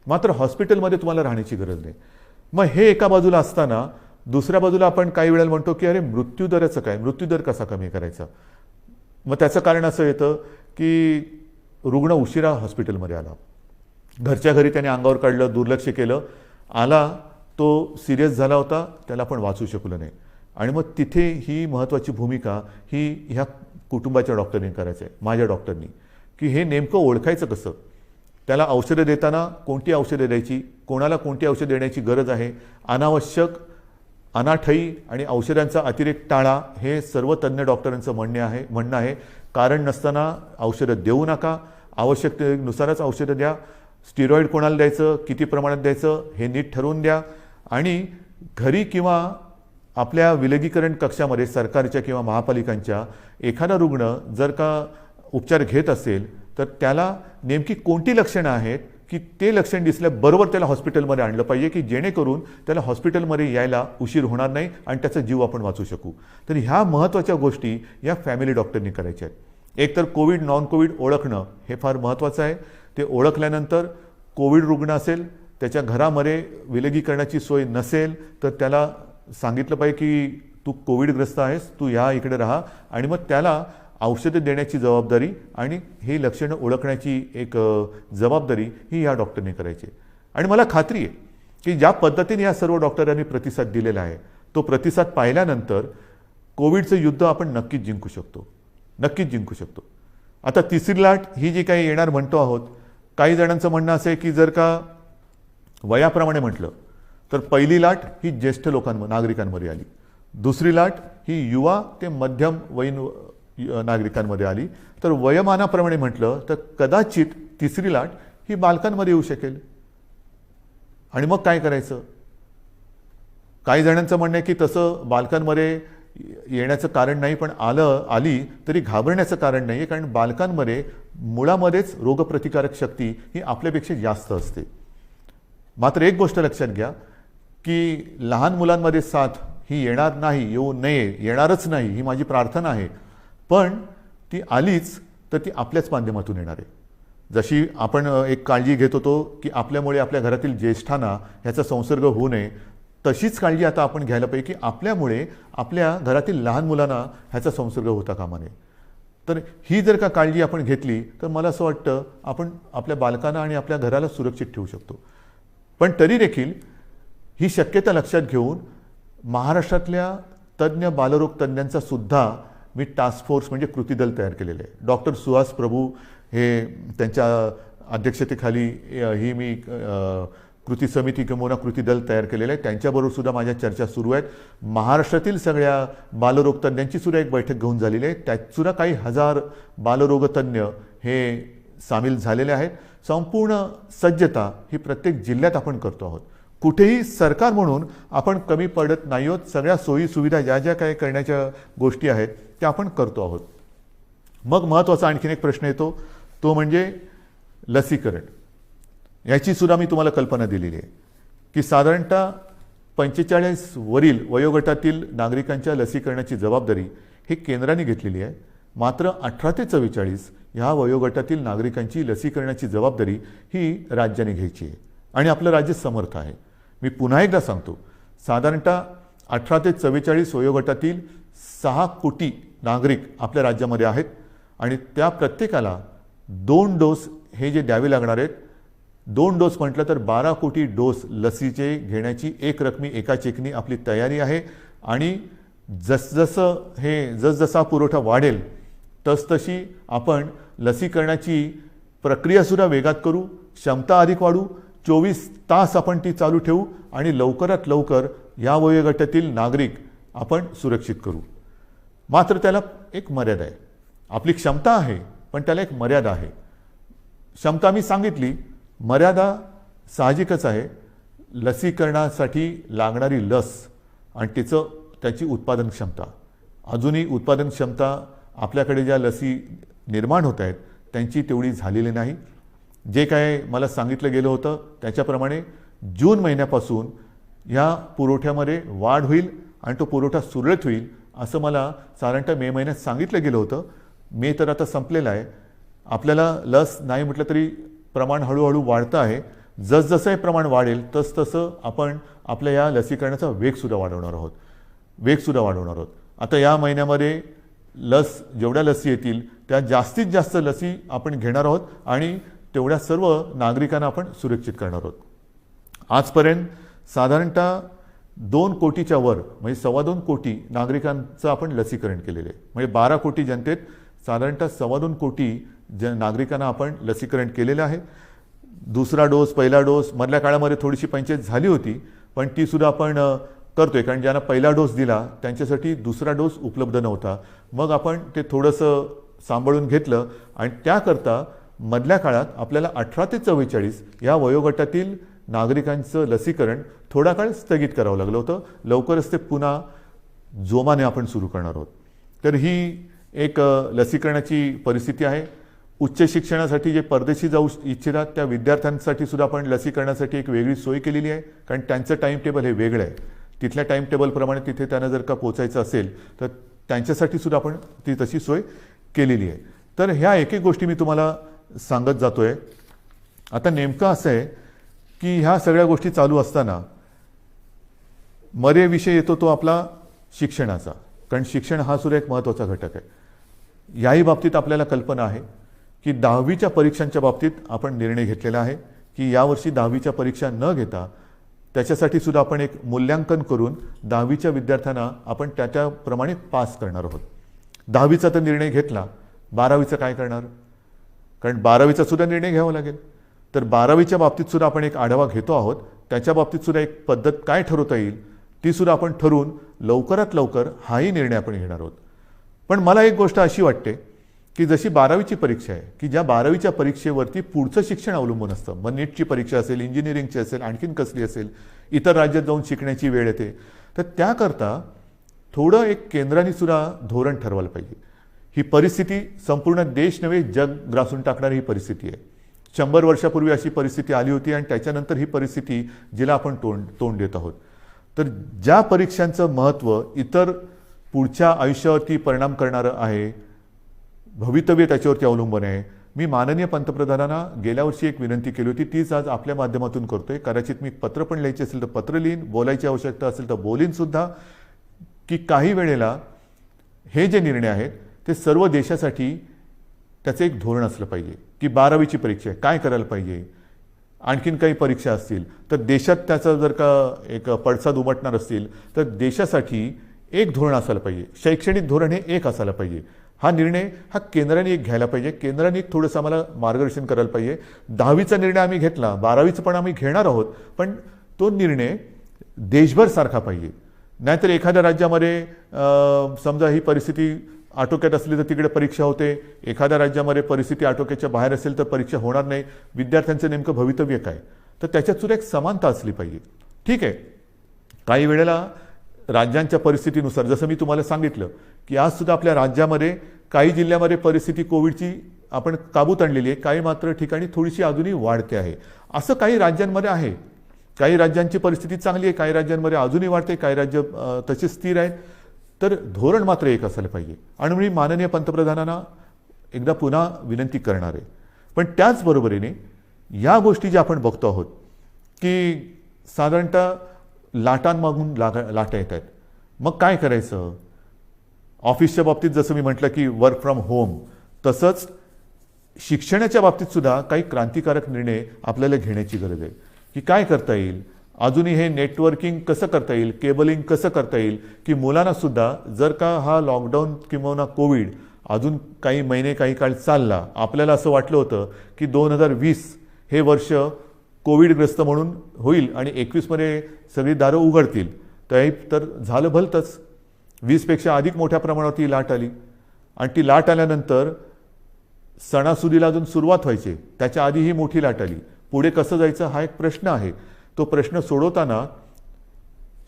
मात्र हॉस्पिटलमध्ये तुम्हाला राहण्याची गरज नाही. मग हे एका बाजूला असताना दुसऱ्या बाजूला आपण काही वेळेला म्हणतो की अरे मृत्यूदराचं काय, मृत्यूदर कसा कमी करायचा. मग त्याचं कारण असं येतं की रुग्ण उशिरा हॉस्पिटलमध्ये आला, घरच्या घरी त्याने अंगावर काढलं, दुर्लक्ष केलं, आला तो सिरियस झाला होता, त्याला आपण वाचू शकलो नाही. आणि मग तिथे ही महत्त्वाची भूमिका ही ह्या कुटुंबाच्या डॉक्टरनी करायचं आहे, माझ्या डॉक्टरनी, की हे नेमकं ओळखायचं कसं. त्याला औषधं देताना कोणती औषधं द्यायची, कोणाला कोणती औषधं देण्याची गरज आहे, अनावश्यक अनाठई आणि औषधांचा अतिरेक टाळा, हे सर्व तज्ज्ञ डॉक्टरांचं म्हणणं आहे. कारण नसताना औषधं देऊ नका, आवश्यकतेनुसारच औषधं द्या. स्टिरॉइड कोणाला द्यायचं, किती प्रमाणात द्यायचं हे नीट ठरवून द्या. आणि घरी किंवा आपल्या विलगीकरण कक्षामध्ये सरकारच्या किंवा महापालिकांच्या एखादा रुग्ण जर का उपचार घेत असेल तर त्याला नेमकी कोणती लक्षणं आहेत की ते लक्षण दिसल्याबरोबर त्याला हॉस्पिटलमध्ये आणलं पाहिजे की जेणेकरून त्याला हॉस्पिटलमध्ये यायला उशीर होणार नाही आणि त्याचा जीव आपण वाचू शकू. तर ह्या महत्त्वाच्या गोष्टी या फॅमिली डॉक्टरनी करायच्या आहेत. एक तर कोविड नॉन कोविड ओळखणं हे फार महत्त्वाचं आहे. ते ओळखल्यानंतर कोविड रुग्ण असेल, त्याच्या घरामध्ये विलगीकरणाची सोय नसेल तर त्याला सांगितलं पाहिजे की तू कोविडग्रस्त आहेस, तू या इकडे राहा. आणि मग त्याला औषधं देण्याची जबाबदारी आणि हे लक्षणं ओळखण्याची एक जबाबदारी ही या डॉक्टरने करायची. आणि मला खात्री आहे की ज्या पद्धतीने या सर्व डॉक्टरांनी प्रतिसाद दिलेला आहे तो प्रतिसाद पाहिल्यानंतर कोविडचं युद्ध आपण नक्कीच जिंकू शकतो. आता तिसरी लाट ही जी काही येणार म्हणतो आहोत, काही जणांचं म्हणणं असं आहे की जर का वयाप्रमाणे म्हटलं तर पहिली लाट ही ज्येष्ठ नागरिकांमध्ये आली, दुसरी लाट ही युवा ते मध्यम वयीन नागरिकांमध्ये आली, तर वयोमानाप्रमाणे म्हटलं तर कदाचित तिसरी लाट ही बालकांमध्ये येऊ शकेल. आणि मग काय करायचं. काही जणांचं म्हणणं आहे की तसं बालकांमध्ये येण्याचं कारण नाही, पण आली तरी घाबरण्याचं कारण नाही आहे, कारण बालकांमध्ये मुळामध्येच रोगप्रतिकारक शक्ती ही आपल्यापेक्षा जास्त असते. मात्र एक गोष्ट लक्षात घ्या की लहान मुलांमध्ये साथ ही येणार नाही, येऊ नये, येणारच नाही ही माझी प्रार्थना आहे. पण ती आलीच तर ती आपल्याच माध्यमातून येणार आहे. जशी आपण एक काळजी घेत होतो की आपल्यामुळे आपल्या घरातील ज्येष्ठांना ह्याचा संसर्ग होऊ नये, तशीच काळजी आता आपण घ्यायला पाहिजे की आपल्यामुळे आपल्या घरातील लहान मुलांना ह्याचा संसर्ग होता कामा नये. तर ही जर का काळजी आपण घेतली तर मला असं वाटतं आपण आपल्या बालकांना आणि आपल्या घराला सुरक्षित ठेवू शकतो. पण तरी देखील ही शक्यता लक्षात घेऊन महाराष्ट्रातल्या तज्ज्ञ बालरोग तज्ज्ञांचा सुद्धा मी टास्क फोर्स म्हणजे कृती दल तयार केलेलं आहे. डॉक्टर सुहास प्रभू हे त्यांच्या अध्यक्षतेखाली ही मी कृती समिती किंवा कृती दल तयार केलेलं आहे. त्यांच्याबरोबर सुद्धा माझ्या चर्चा सुरू आहेत. महाराष्ट्रातील सगळ्या बालरोग तज्ज्ञांची सुद्धा एक बैठक घेऊन झालेली आहे. त्यात सुद्धा काही हजार बालरोग तज्ज्ञ हे सामील झालेले आहेत. संपूर्ण सज्जता ही प्रत्येक जिल्ह्यात आपण करतो आहोत. कुठेही सरकार म्हणून आपण कमी पडत नाही आहोत. सगळ्या सोयी सुविधा ज्या ज्या काही करण्याच्या गोष्टी आहेत त्या आपण करतो आहोत. मग महत्त्वाचा आणखीन एक प्रश्न येतो, तो म्हणजे लसीकरण. याची सुद्धा मी तुम्हाला कल्पना दिलेली आहे की साधारणतः 45 वरील वयोगटातील नागरिकांच्या लसीकरणाची जबाबदारी ही केंद्राने घेतलेली आहे. मात्र 18 ते 44 ह्या वयोगटातील नागरिकांची लसीकरणाची जबाबदारी ही राज्याने घ्यायची आहे आणि आपलं राज्य समर्थ आहे. मी पुन्हा एकदा सांगतो, साधारणतः 18 ते 44 वयोगटातील 6 कोटी नागरिक आपल्या राज्यामध्ये आहेत आणि त्या प्रत्येकाला 2 डोस हे जे द्यावे लागणार आहेत, 2 डोस म्हटलं तर 12 कोटी डोस लसीचे घेण्याची एक रकमी एका चेकनी आपली तयारी आहे. आणि जसजसा पुरवठा वाढेल तसतशी आपण लसीकरणाची प्रक्रियासुद्धा वेगात करू, क्षमता अधिक वाढू, 24 तास आपण ती चालू ठेवू आणि लवकरात लवकर या वयोगटातील नागरिक आपण सुरक्षित करू. मात्र त्याला एक मर्यादा आहे. आपली क्षमता आहे पण त्याला एक मर्यादा आहे. क्षमता मी सांगितली, मर्यादा साहजिकच आहे. लसीकरणासाठी लागणारी लस आणि त्याची उत्पादन क्षमता, अजूनही उत्पादन क्षमता आपल्याकडे ज्या लसी निर्माण होत आहेत त्यांची तेवढी झालेली नाही. जे काय मला सांगितलं गेलं होतं त्याच्याप्रमाणे जून महिन्यापासून ह्या पुरवठ्यामध्ये वाढ होईल आणि तो पुरवठा सुरळीत होईल असं मला साधारणतः मे महिन्यात सांगितलं गेलं होतं. मे तर आता संपलेला आहे. आपल्याला लस नाही म्हटलं तरी प्रमाण हळूहळू वाढतं आहे. जसजसं हे प्रमाण वाढेल तसतसं आपण आपल्या या लसीकरणाचा वेगसुद्धा वाढवणार आहोत. आता या महिन्यामध्ये जेवढ्या लसी येतील त्या जास्तीत जास्त लसी आपण घेणार आहोत आणि तेवढ्या सर्व नागरिकांना आपण सुरक्षित करणार आहोत. आजपर्यंत साधारणतः 2 कोटीच्या वर म्हणजे 2.25 कोटी नागरिकांचं आपण लसीकरण केलेलं आहे. म्हणजे 12 कोटी जनतेत साधारणतः 2.25 कोटी नागरिकांना आपण लसीकरण केलेलं आहे. दुसरा डोस, पहिला डोस मधल्या काळामध्ये थोडीशी पंचायत झाली होती पण ती सुद्धा आपण करतोय, कारण ज्यांना पहिला डोस दिला त्यांच्यासाठी दुसरा डोस उपलब्ध नव्हता. मग आपण ते थोडंसं सांभाळून घेतलं आणि त्याकरता मधल्या काळात आपल्याला 18 ते 44 या वयोगटातील नागरिकांचं लसीकरण थोडा काळ स्थगित करावं लागलं होतं. लवकरच ते पुन्हा जोमाने आपण सुरू करणार आहोत. तर ही एक लसीकरणाची परिस्थिती आहे. उच्च शिक्षणासाठी जे परदेशी जाऊ इच्छितात त्या विद्यार्थ्यांसाठी सुद्धा आपण लसीकरणासाठी एक वेगळी सोय केलेली आहे, कारण त्यांचं टाईम टेबल हे वेगळं आहे. तिथल्या टाईम टेबलप्रमाणे तिथे त्यांना जर का पोचायचं असेल तर त्यांच्यासाठी सुद्धा आपण ती तशी सोय केलेली आहे. तर ह्या एक एक गोष्टी मी तुम्हाला सांगत जातोय. आता नेमकं असं आहे की ह्या सगळ्या गोष्टी चालू असताना विषय येतो तो आपला शिक्षणाचा, कारण शिक्षण हा सुद्धा एक महत्त्वाचा घटक आहे. याही बाबतीत आपल्याला कल्पना आहे की 10वीच्या परीक्षांच्या बाबतीत आपण निर्णय घेतलेला आहे की यावर्षी 10वीच्या परीक्षा न घेता त्याच्यासाठी सुद्धा आपण एक मूल्यांकन करून 10वीच्या विद्यार्थ्यांना आपण त्याप्रमाणे पास करणार आहोत. 10वीचा तर निर्णय घेतला, 12वीचं काय करणार? कारण 12वीचा सुद्धा निर्णय घ्यावा लागेल. तर 12वीच्या बाबतीत सुद्धा आपण एक आढावा घेतो आहोत. त्याच्या बाबतीत सुद्धा एक पद्धत काय ठरवता येईल ती सुद्धा आपण ठरवून लवकरात लवकर हाही निर्णय आपण घेणार आहोत. पण मला एक गोष्ट अशी वाटते की जशी 12वीची परीक्षा आहे की ज्या 12वीच्या परीक्षेवरती पुढचं शिक्षण अवलंबून असतं, मग नीटची परीक्षा असेल, इंजिनिअरिंगची असेल, आणखीन कसली असेल, इतर राज्यात जाऊन शिकण्याची वेळ येते. तर त्याकरता थोडं एक केंद्राने सुद्धा धोरण ठरवायला पाहिजे. ही परिस्थिती संपूर्ण देश नव्हे जग ग्रासून टाकणारी ही परिस्थिती आहे. 100 वर्षापूर्वी अशी परिस्थिती आली होती आणि त्याच्यानंतर ही परिस्थिती जिला आपण तोंड देत आहोत. तर ज्या परीक्षांचं महत्त्व इतर पुढच्या आयुष्यावरती परिणाम करणारं आहे, भवितव्य त्याच्यावरती अवलंबून आहे. मी माननीय पंतप्रधानांना गेल्या वर्षी एक विनंती केली होती, तीच आज आपल्या माध्यमातून करतोय. कदाचित मी पत्र पण लिहायचे असेल तर पत्र लिहीन, बोलायची आवश्यकता असेल तर बोलीन सुद्धा, की काही वेळेला हे जे निर्णय आहेत ते सर्व देशासाठी त्याचं एक धोरण असलं पाहिजे, की 12वीची परीक्षा आहे, काय करायला पाहिजे, आणखीन काही परीक्षा असतील तर देशात त्याचा जर का एक पडसाद उमटणार असतील तर देशासाठी एक धोरण असायला पाहिजे. शैक्षणिक धोरण हे एक असायला पाहिजे. हा निर्णय हा केंद्राने एक घ्यायला पाहिजे. केंद्राने एक थोडंसं आम्हाला मार्गदर्शन करायला पाहिजे. 10वीचा निर्णय आम्ही घेतला, 12वीचं पण आम्ही घेणार आहोत, पण तो निर्णय देशभर सारखा पाहिजे. नाहीतर एखाद्या राज्यामध्ये समजा ही परिस्थिती आटोक्यात असली तर तिकडे परीक्षा होते, एखाद्या राज्यामध्ये परिस्थिती आटोक्याच्या बाहेर असेल तर परीक्षा होणार नाही. विद्यार्थ्यांचं नेमकं भवितव्य काय, तर त्याच्यात सुद्धा एक समानता असली पाहिजे. ठीक आहे, काही वेळेला राज्यांच्या परिस्थितीनुसार, जसं मी तुम्हाला सांगितलं की आज सुद्धा आपल्या राज्यामध्ये काही जिल्ह्यामध्ये परिस्थिती कोविडची आपण काबूत आणलेली आहे, काही मात्र ठिकाणी थोडीशी अजूनही वाढते आहे. असं काही राज्यांमध्ये आहे. काही राज्यांची परिस्थिती चांगली आहे, काही राज्यांमध्ये अजूनही वाढते, काही राज्य तसे स्थिर आहेत. तर धोरण मात्र एक असायला पाहिजे. आणि मी माननीय पंतप्रधानांना एकदा पुन्हा विनंती करणार आहे. पण त्याचबरोबरीने या गोष्टी ज्या आपण बघतो आहोत की साधारणतः लाटांमागून लाटा येत आहेत, मग काय करायचं. ऑफिसच्या बाबतीत जसं मी म्हटलं की वर्क फ्रॉम होम, तसंच शिक्षणाच्या बाबतीत सुद्धा काही क्रांतिकारक निर्णय आपल्याला घेण्याची गरज आहे. की काय करता येईल, अजूनही हे नेटवर्किंग कसं करता येईल, केबलिंग कसं करता येईल, की मुलांना सुद्धा जर का हा लॉकडाऊन किंवा कोविड अजून काही महिने काही काळ चालला, आपल्याला असं वाटलं होतं की 2020 हे वर्ष कोविडग्रस्त म्हणून होईल आणि 21मध्ये सगळी दारं उघडतील, तर झालं भलतंच. 20पेक्षा अधिक मोठ्या प्रमाणावर ती लाट आली आणि ती लाट आल्यानंतर सणासुदीला अजून सुरुवात व्हायची, त्याच्या आधी ही मोठी लाट आली. पुढे कसं जायचं हा एक प्रश्न आहे. तो प्रश्न सोडवताना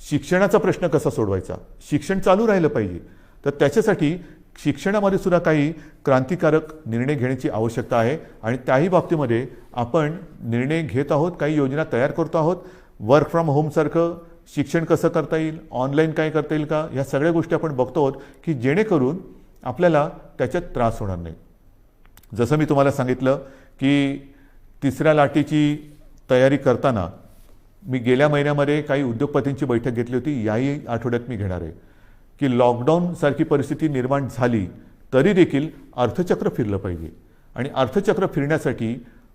शिक्षणाचा प्रश्न कसा सोडवायचा, शिक्षण चालू राहिलं पाहिजे, तर त्याच्यासाठी शिक्षणामध्ये सुद्धा काही क्रांतिकारक निर्णय घेण्याची आवश्यकता आहे. आणि त्याही बाबतीमध्ये आपण निर्णय घेत आहोत, काही योजना तयार करतो आहोत. वर्क फ्रॉम होमसारखं शिक्षण कसं करता येईल, ऑनलाईन काय करता येईल का, या सगळ्या गोष्टी आपण बघतो आहोत की जेणेकरून आपल्याला त्याच्यात त्रास होणार नाही. जसं मी तुम्हाला सांगितलं की तिसऱ्या लाटेची तयारी करताना मी गेल्या महिन्यामध्ये काही उद्योगपतींची बैठक घेतली होती, याही आठवड्यात मी घेणार आहे. की लॉकडाऊनसारखी परिस्थिती निर्माण झाली तरी देखील अर्थचक्र फिरलं पाहिजे. आणि अर्थचक्र फिरण्यासाठी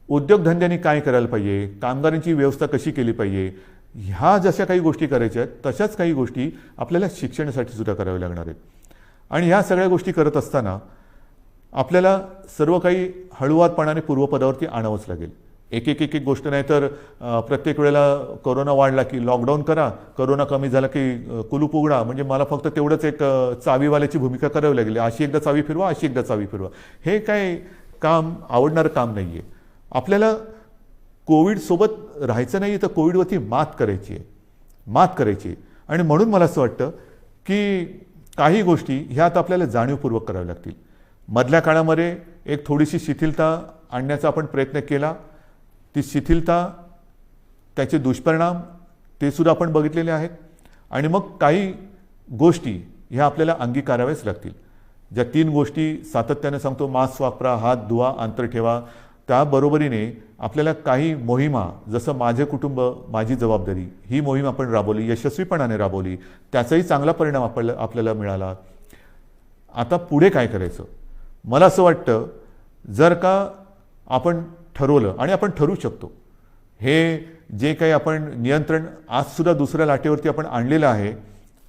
उद्योगधंद्यांनी काय करायला पाहिजे, कामगारांची व्यवस्था कशी केली पाहिजे, ह्या जशा काही गोष्टी करायच्या आहेत तशाच काही गोष्टी आपल्याला शिक्षणासाठी सुद्धा कराव्या लागणार आहेत. आणि ह्या सगळ्या गोष्टी करत असताना आपल्याला सर्व काही हळूवारपणाने पूर्वपदावरती आणावंच लागेल. एक एक एक एक गोष्ट नाही तर प्रत्येक वेळेला कोरोना वाढला की लॉकडाऊन करा, कोरोना कमी झाला की कुलूप उघडा, म्हणजे मला फक्त तेवढंच एक चावीवाल्याची भूमिका करावी लागली. अशी एकदा चावी फिरवा, अशी एकदा चावी फिरवा, हे काय काम आवडणारं काम नाही आहे. आपल्याला कोविडसोबत राहायचं नाही तर कोविडवरती मात करायची आहे. आणि म्हणून मला असं वाटतं की काही गोष्टी ह्या आता आपल्याला जाणीवपूर्वक कराव्या लागतील. मधल्या काळामध्ये एक थोडीशी शिथिलता आणण्याचा आपण प्रयत्न केला. ती शिथिलता, त्याचे दुष्परिणाम ते सुद्धा आपण बघितलेले आहेत. आणि मग काही गोष्टी ह्या आपल्याला अंगीकाराव्याच लागतील. ज्या 3 गोष्टी सातत्याने सांगतो, मास्क वापरा, हात धुवा, अंतर ठेवा, त्याबरोबरीने आपल्याला काही मोहिमा, जसं माझे कुटुंब माझी जबाबदारी, ही मोहीम आपण राबवली, यशस्वीपणाने राबवली, त्याचाही चांगला परिणाम आपल्याला मिळाला. आता पुढे काय करायचं, मला असं वाटतं जर का आपण ठरवलं, आणि आपण ठरवू शकतो, हे जे काही आपण नियंत्रण आजसुद्धा दुसऱ्या लाटेवरती आपण आणलेलं आहे,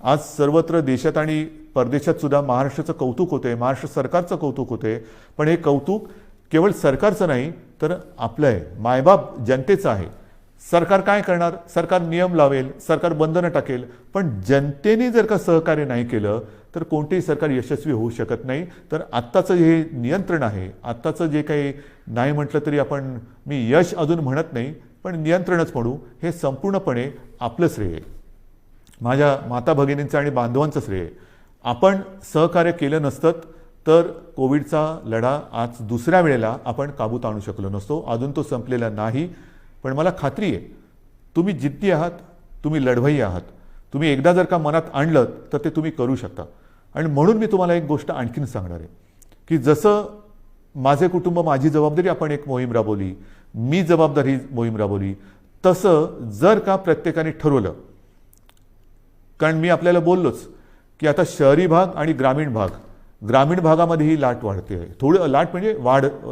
आज सर्वत्र देशात आणि परदेशात सुद्धा महाराष्ट्राचं कौतुक होते, महाराष्ट्र सरकारचं कौतुक होते. पण हे कौतुक केवळ सरकारचं नाही तर आपलं आहे, मायबाप जनतेचं आहे. सरकार काय करणार, सरकार नियम लावेल, सरकार बंधनं टाकेल, पण जनतेने जर का सहकार्य नाही केलं तर कोणतेही सरकार यशस्वी होऊ शकत नाही. तर आत्ताचं हे नियंत्रण आहे, आत्ताचं जे काही नाही म्हटलं तरी आपण, मी यश अजून म्हणत नाही पण नियंत्रणच म्हणू, हे संपूर्णपणे आपलं श्रेय आहे, माझ्या माता भगिनींचं आणि बांधवांचं श्रेय आहे. आपण सहकार्य केलं नसतं तर कोविडचा लढा आज दुसऱ्या वेळेला आपण काबूत आणू शकलो नसतो. अजून तो संपलेला नाही, पण मला खात्री आहे तुम्ही जिद्दी आहात, तुम्ही लढवय्ये आहात. तुम्ही एकदा जर का मनात आणलं तर ते तुम्ही करू शकता. आणि म्हणून मी तुम्हाला एक गोष्ट आणखीन सांगणार आहे की जसं माझे कुटुंब माझी जबाबदारी आपण एक मोहीम राबवली, मी जबाबदारी मोहीम राबवली, तसं जर का प्रत्येकाने ठरवलं, कारण मी आपल्याला बोललोच की आता शहरी भाग आणि ग्रामीण भागामध्ये ही लाट वाढते आहे. थोडं लाट म्हणजे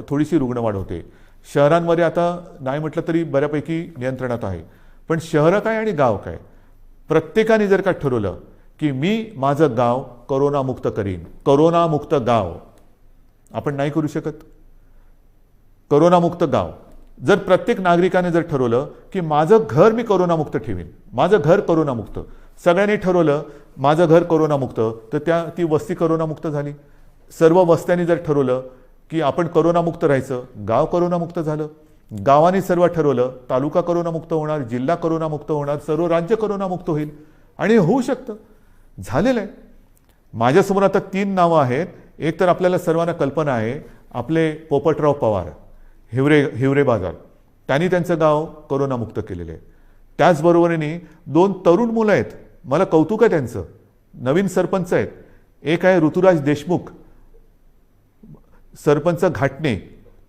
थोडीशी रुग्णवाढ होते. शहरांमध्ये आता नाही म्हटलं तरी बऱ्यापैकी नियंत्रणात आहे. पण शहरं काय आणि गाव काय, प्रत्येकाने जर का ठरवलं की मी माझं गाव करोनामुक्त करीन, करोनामुक्त गाव आपण नाही करू शकत. करोनामुक्त गाव जर प्रत्येक नागरिकाने जर ठरवलं की माझं घर मी करोनामुक्त ठेवीन, माझं घर करोनामुक्त, सगळ्यांनी ठरवलं माझं घर करोनामुक्त, तर ती वस्ती करोनामुक्त झाली. सर्व वस्त्यांनी जर ठरवलं की आपण करोनामुक्त राहायचं, गाव करोनामुक्त झालं. गावाने सर्व ठरवलं तालुका करोनामुक्त होणार, जिल्हा करोनामुक्त होणार, सर्व राज्य करोनामुक्त होईल. आणि होऊ शकतं, झालेलं आहे. माझ्यासमोर आता 3 नावं आहेत. एक तर आपल्याला सर्वांना कल्पना आहे, आपले पोपटराव पवार, हिवरे बाजार, त्यांनी त्यांचं गाव करोनामुक्त केलेलं आहे. त्याचबरोबरीने 2 तरुण मुलं आहेत, मला कौतुक आहे त्यांचं, नवीन सरपंच आहेत. एक आहे ऋतुराज देशमुख, सरपंच घाटणे,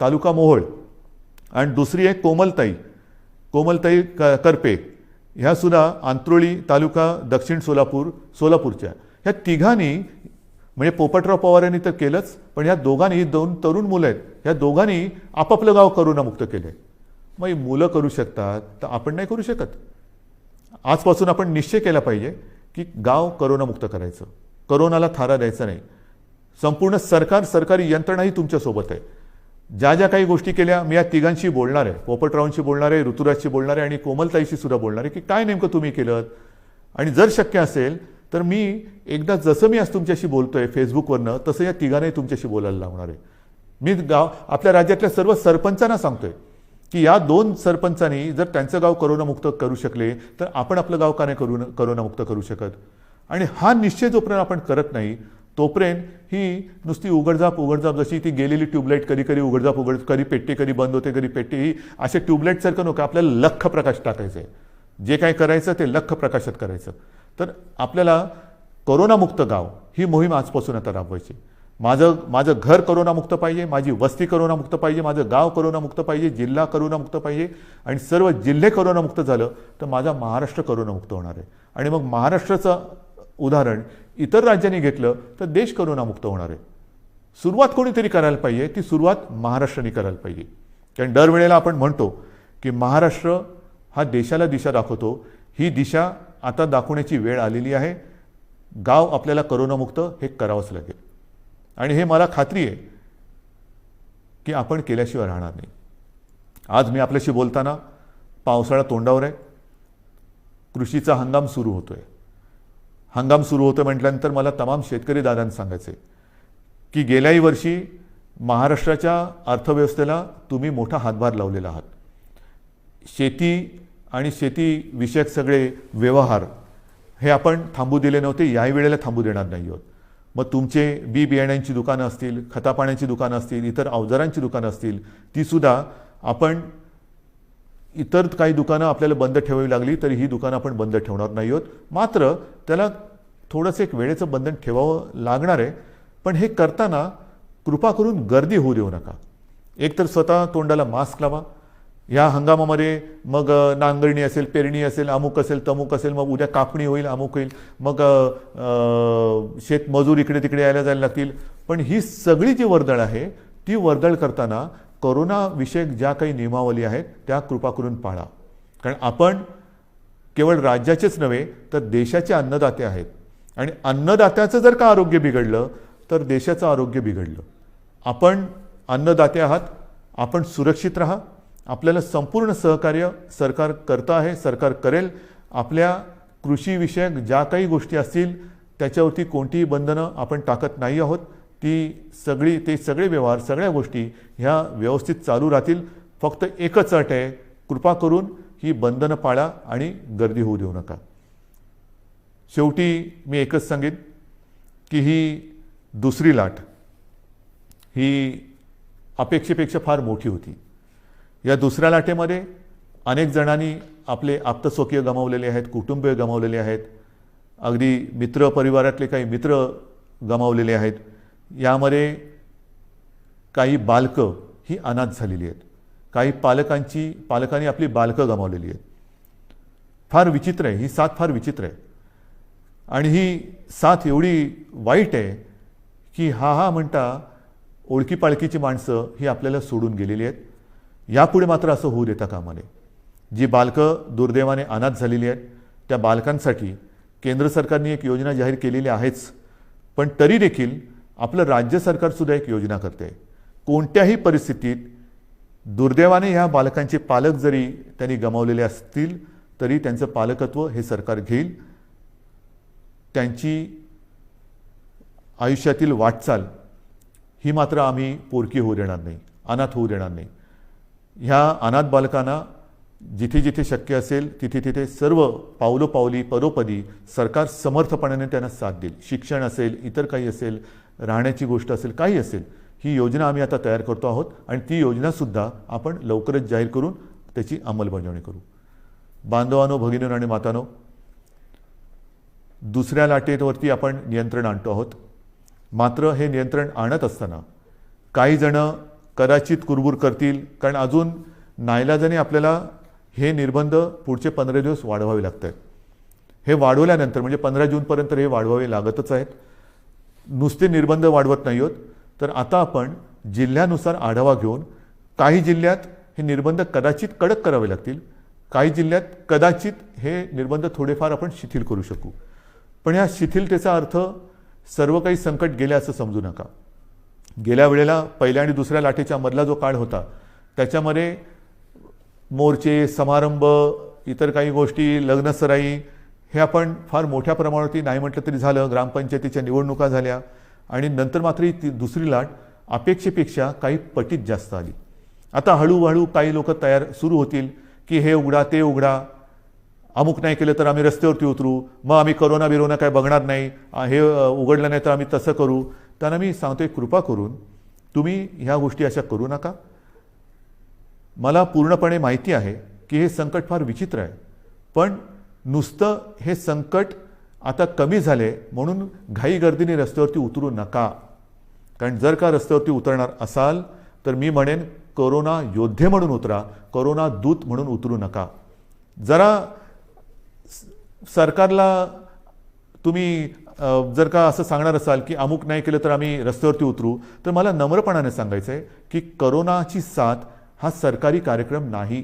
तालुका मोहोळ, आणि दुसरी आहे कोमलताई करपे, ह्या सुद्धा आंत्रोळी तालुका दक्षिण सोलापूरच्या. ह्या तिघांनी म्हणजे पोपटराव पवारांनी तर केलंच, पण ह्या दोघांनी 2 तरुण मुलं आहेत, ह्या दोघांनी आपापलं गाव करोनामुक्त केलंय. मग मुलं करू शकतात तर आपण नाही करू शकत. आजपासून आपण निश्चय केला पाहिजे की गाव करोनामुक्त करायचं, करोनाला थारा द्यायचा नाही. संपूर्ण सरकारी यंत्रणाही तुमच्यासोबत आहे. ज्या काही गोष्टी केल्या मी या तिघांशी बोलणार आहे, पोपटरावांशी बोलणार आहे, ऋतुराजशी बोलणार आहे आणि कोमलताईशी सुद्धा बोलणार आहे की काय नेमकं तुम्ही केलं. आणि जर शक्य असेल तर मी एकदा जसं मी आज तुमच्याशी बोलतोय फेसबुकवरनं, तसं या तिघांनाही तुमच्याशी बोलायला लावणार आहे. मी आपल्या राज्यातल्या सर्व सरपंचांना सांगतोय की या 2 सरपंचांनी जर त्यांचं गाव करोनामुक्त करू शकले तर आपण आपलं गाव का नाही करोनामुक्त करू शकत. आणि हा निश्चय जोपर्यंत आपण करत नाही तोपर्यंत ही नुसती उघडझाप जशी ती गेलेली ट्यूबलाईट कधी उघडझाप कधी पेटते, कधी बंद होते, कधी पेटते, ही असे ट्यूबलाईटसारखं नको. आपल्याला लख्ख प्रकाश टाकायचं आहे. जे काही करायचं ते लख्ख प्रकाशात करायचं. तर आपल्याला करोनामुक्त गाव ही मोहीम आजपासून आता राबवायची. माझं घर करोनामुक्त पाहिजे, माझी वस्ती करोनामुक्त पाहिजे, माझं गाव करोनामुक्त पाहिजे, जिल्हा करोनामुक्त पाहिजे. आणि सर्व जिल्हे करोनामुक्त झालं तर माझा महाराष्ट्र करोनामुक्त होणार आहे. आणि मग महाराष्ट्राचं उदाहरण इतर राज्यांनी घेतलं तर देश करोनामुक्त होणार आहे. सुरुवात कोणीतरी करायला पाहिजे, ती सुरुवात महाराष्ट्राने करायला पाहिजे. कारण दरवेळेला आपण म्हणतो की महाराष्ट्र हा देशाला दिशा दाखवतो. ही दिशा आता दाखवण्याची वेळ आलेली आहे. गाव आपल्याला करोनामुक्त हे करावंच लागेल. आणि हे मला खात्री आहे की आपण केल्याशिवाय राहणार नाही. आज मी आपल्याशी बोलताना पावसाळा तोंडावर आहे, कृषीचा हंगाम सुरू होतोय. हंगाम सुरू होतं म्हटल्यानंतर मला तमाम शेतकरी दादांना सांगायचे की गेल्याही वर्षी महाराष्ट्राच्या अर्थव्यवस्थेला तुम्ही मोठा हातभार लावलेला आहात. शेती आणि शेतीविषयक सगळे व्यवहार हे आपण थांबू दिले नव्हते, याही वेळेला थांबू देणार नाही आहोत. मग तुमचे बियाण्यांची दुकानं असतील, खतापाण्याची दुकानं असतील, इतर अवजारांची दुकानं असतील, तीसुद्धा आपण इतर काही दुकानं आपल्याला बंद ठेवावी लागली तरी ही दुकानं आपण बंद ठेवणार नाही आहोत. मात्र त्याला थोडंसं एक वेळेचं बंधन ठेवावं लागणार आहे. पण हे करताना कृपा करून गर्दी होऊ देऊ नका. एकतर स्वतः तोंडाला मास्क लावा. या हंगामामध्ये मग नांगरणी असेल, पेरणी असेल, अमुक असेल, तमुक असेल, मग उद्या कापणी होईल, अमुक होईल, मग शेतमजूर इकडे तिकडे यायला जायला लागतील. पण ही सगळी जी वर्दळ आहे ती वर्दळ करताना कोरोनाविषयक ज्या काही नियमावली आहेत त्या कृपा करून पाळा. कारण आपण केवळ राज्याचेच नव्हे तर देशाचे अन्नदाते आहेत. आणि अन्नदात्याचं जर का आरोग्य बिघडलं तर देशाचं आरोग्य बिघडलं. आपण अन्नदाते आहात, आपण सुरक्षित राहा. आपल्याला संपूर्ण सहकार्य सरकार करतं आहे, सरकार करेल. आपल्या कृषीविषयक ज्या काही गोष्टी असतील त्याच्यावरती कोणतीही बंधनं आपण टाकत नाही आहोत. ते सगळे व्यवहार, सगळ्या गोष्टी ह्या व्यवस्थित चालू राहतील. फक्त एकच अट आहे, कृपा करून ही बंधनं पाळा आणि गर्दी होऊ देऊ नका. शेवटी मी एकच सांगेन की ही दुसरी लाट ही अपेक्षेपेक्षा फार मोठी होती. या दुसऱ्या लाटेमध्ये अनेक जणांनी आपले आप्तस्वकीय गमावलेले आहेत, कुटुंबीय गमावलेले आहेत, अगदी मित्र परिवारातले काही मित्र गमावलेले आहेत. यामध्ये काही बालकं ही अनाथ झालेली आहेत, काही पालकांनी आपली बालकं गमावलेली आहेत. फार विचित्र आहे, ही साथ फार विचित्र आहे. आणि ही साथ एवढी वाईट आहे की हा म्हणता ओळखीपाळखीची माणसं ही आपल्याला सोडून गेलेली आहेत. यापुढे मात्र असं होऊ देता कामा नये. जी बालकं दुर्दैवाने अनाथ झालेली आहेत त्या बालकांसाठी केंद्र सरकारने एक योजना जाहीर केलेली आहेच, पण तरी देखील आपलं राज्य सरकारसुद्धा एक योजना करते आहे. कोणत्याही परिस्थितीत दुर्दैवाने ह्या बालकांचे पालक जरी त्यांनी गमावलेले असतील तरी त्यांचं पालकत्व हे सरकार घेईल. त्यांची आयुष्यातील वाटचाल ही मात्र आम्ही पोरकी होऊ देणार नाही, अनाथ होऊ देणार नाही. ह्या अनाथ बालकांना जिथे जिथे शक्य असेल तिथे तिथे सर्व पावलोपावली पदोपदी सरकार समर्थपणाने त्यांना साथ देईल. शिक्षण असेल, इतर काही असेल, राहण्याची गोष्ट असेल, काही असेल, ही योजना आम्ही आता तयार करतो आहोत आणि ती योजनासुद्धा आपण लवकरच जाहीर करून त्याची अंमलबजावणी करू. बांधवांनो, भगिनींनो आणि मातांनो, दुसऱ्या लाटेवरती आपण नियंत्रण आणतो आहोत. मात्र हे नियंत्रण आणत असताना काही जण कदाचित कुरबुर करतील, कारण अजून नाईलाजाने आपल्याला हे निर्बंध पुढचे 15 दिवस वाढवावे लागत आहेत. हे वाढवल्यानंतर म्हणजे 15 जूनपर्यंत हे वाढवावे लागतच आहेत. नुसते निर्बंध वाढवत नाही आहोत, तर आता आपण जिल्ह्यानुसार आढावा घेऊन काही जिल्ह्यात हे निर्बंध कदाचित कडक करावे लागतील, काही जिल्ह्यात कदाचित हे निर्बंध थोडेफार आपण शिथिल करू शकू. पण या शिथिलतेचा अर्थ सर्व काही संकट गेले असं समजू नका. गेल्या वेळेला पहिल्या आणि दुसऱ्या लाटेच्या मधला जो काळ होता त्याच्यामध्ये मोर्चे, समारंभ, इतर काही गोष्टी, लग्नसराई हे आपण फार मोठ्या प्रमाणावरती नाही म्हटलं तरी झालं. ग्रामपंचायतीच्या निवडणुका झाल्या आणि नंतर मात्र ती दुसरी लाट अपेक्षेपेक्षा काही पटीत जास्त आली. आता हळूहळू काही लोक सुरू होतील की हे उघडा ते उघडा, अमुक नाही केलं तर आम्ही रस्त्यावरती उतरू, मग आम्ही करोना काय बघणार नाही, हे उघडलं नाही तर आम्ही तसं करू. त्यांना मी सांगतोय, कृपा करून तुम्ही ह्या गोष्टी अशा करू नका. मला पूर्णपणे माहिती आहे की हे संकट फार विचित्र आहे, पण नुसतं हे संकट आता कमी झाले म्हणून घाई गर्दीने रस्त्यावरती उतरू नका. कारण जर का रस्त्यावरती उतरणार असाल तर मी म्हणेन कोरोना योद्धे म्हणून उतरा, कोरोना दूत म्हणून उतरू नका. जरा सरकारला तुम्ही जर का असं सांगणार असाल की अमुक नाही केलं तर आम्ही रस्त्यावरती उतरू, तर मला नम्रपणाने सांगायचं आहे की कोरोनाची साथ हा सरकारी कार्यक्रम नाही,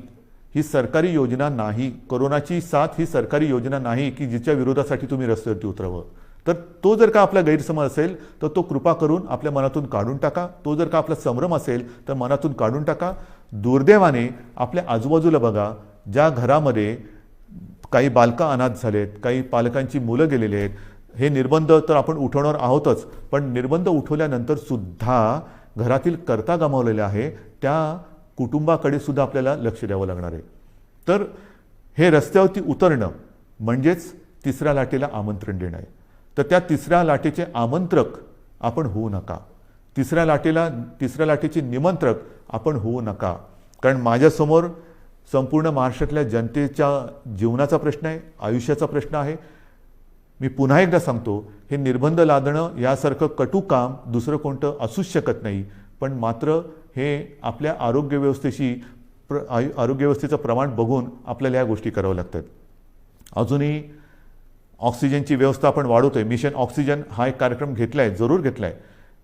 ही सरकारी योजना नाही. कोरोनाची साथ ही सरकारी योजना नाही की जिच्या विरोधासाठी तुम्ही रस्त्यावरती उतरावं. तर तो जर का आपला गैरसमज असेल तर तो कृपा करून आपल्या मनातून काढून टाका. तो जर का आपला संभ्रम असेल तर मनातून काढून टाका. दुर्दैवाने आपल्या आजूबाजूला बघा, ज्या घरामध्ये काही बालकं अनाथ झालेत, काही पालकांची मुलं गेलेली आहेत, हे निर्बंध तर आपण उठवणार आहोतच, पण निर्बंध उठवल्यानंतर सुद्धा घरातील कर्ता गमावलेला आहे त्या कुटुंबाकडे सुद्धा आपल्याला लक्ष द्यावं लागणार आहे. तर हे रस्त्यावरती उतरणं म्हणजेच तिसऱ्या लाटेला आमंत्रण देणं आहे. तर त्या तिसऱ्या लाटेचे आमंत्रक आपण होऊ नका, तिसऱ्या लाटेचे निमंत्रक आपण होऊ नका. कारण माझ्यासमोर संपूर्ण महाराष्ट्रातल्या जनतेच्या जीवनाचा प्रश्न आहे, आयुष्याचा प्रश्न आहे. मी पुन्हा एकदा सांगतो, हे निर्बंध लादणं यासारखं कटू काम दुसरं कोणतं असूच शकत नाही, पण मात्र हे आपल्या आरोग्य व्यवस्थेचं प्रमाण बघून आपल्याला या गोष्टी कराव्या लागतात. अजूनही ऑक्सिजनची व्यवस्था आपण वाढवतोय. मिशन ऑक्सिजन हा एक कार्यक्रम घेतला आहे, जरूर घेतला आहे.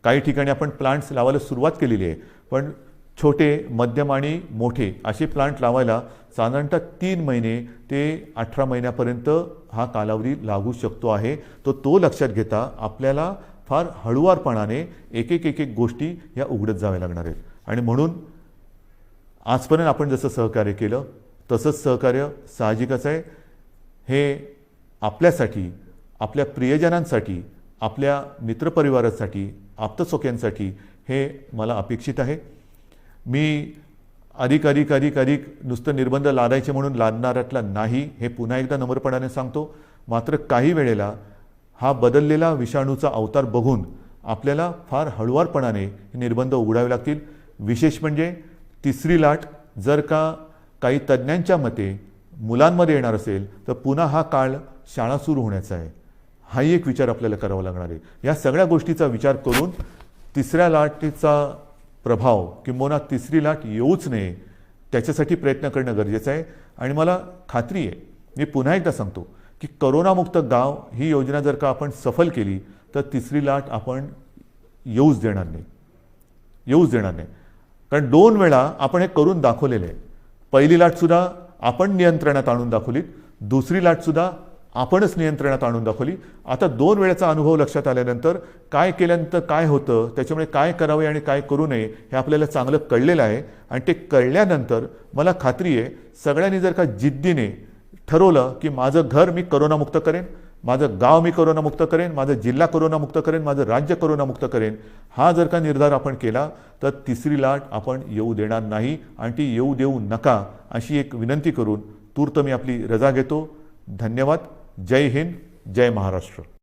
काही ठिकाणी आपण प्लांट्स लावायला सुरुवात केलेली आहे, पण छोटे, मध्यम आणि मोठे असे प्लांट लावायला साधारणतः 3 महिने ते 18 महिन्यापर्यंत हा कालावधी लागू शकतो आहे. तो लक्षात घेता आपल्याला फार हळुवारपणाने एक एक गोष्टी या उघडत जाव्या लागणार आहेत. आणि म्हणून आजपर्यंत आपण जसं सहकार्य केलं तसंच सहकार्य साहजिकच आहे. हे आपल्यासाठी, आपल्या प्रियजनांसाठी, आपल्या मित्रपरिवारासाठी, आप्तसोक्यांसाठी हे मला अपेक्षित आहे. मी अधिक नुसतं निर्बंध लादायचे म्हणून लादणाऱ्यातला नाही, हे पुन्हा एकदा नम्रपणाने सांगतो. मात्र काही वेळेला हा बदललेला विषाणूचा अवतार बघून आपल्याला फार हळुवारपणाने हे निर्बंध उघडावे लागतील. विशेष म्हणजे तिसरी लाट जर का काही तज्ज्ञांच्या मते मुलांमध्ये येणार असेल तर पुन्हा हा काळ शाळा सुरू होण्याचा आहे. हाही एक विचार आपल्याला करावा लागणार आहे. या सगळ्या गोष्टीचा विचार करून तिसऱ्या लाटेचा प्रभाव किंबहुना तिसरी लाट येऊच नये त्याच्यासाठी प्रयत्न करणं गरजेचं आहे. आणि मला खात्री आहे, मी पुन्हा एकदा सांगतो की करोनामुक्त गाव ही योजना जर का आपण सफल केली तर तिसरी लाट आपण येऊच देणार नाही. कारण 2 वेळा आपण हे करून दाखवलेलं आहे. पहिली लाटसुद्धा आपण नियंत्रणात आणून दाखवली, दुसरी लाटसुद्धा आपणच नियंत्रणात आणून दाखवली. आता 2 वेळेचा अनुभव लक्षात आल्यानंतर काय केल्यानंतर काय होतं, त्याच्यामुळे काय करावे आणि काय करू नये हे आपल्याला चांगलं कळलेलं आहे. आणि ते कळल्यानंतर मला खात्री आहे सगळ्यांनी जर का जिद्दीने ठरवलं की माझं घर मी करोनामुक्त करेन, माझं गाव मी करोनामुक्त करेन, माझा जिल्हा करोनामुक्त करेन, माझं राज्य करोनामुक्त करेन, हा जर का निर्धार आपण केला तर तिसरी लाट आपण येऊ देणार नाही आणि ती येऊ देऊ नका अशी एक विनंती करून तूर्त मी आपली रजा घेतो. धन्यवाद. जय हिंद, जय महाराष्ट्र.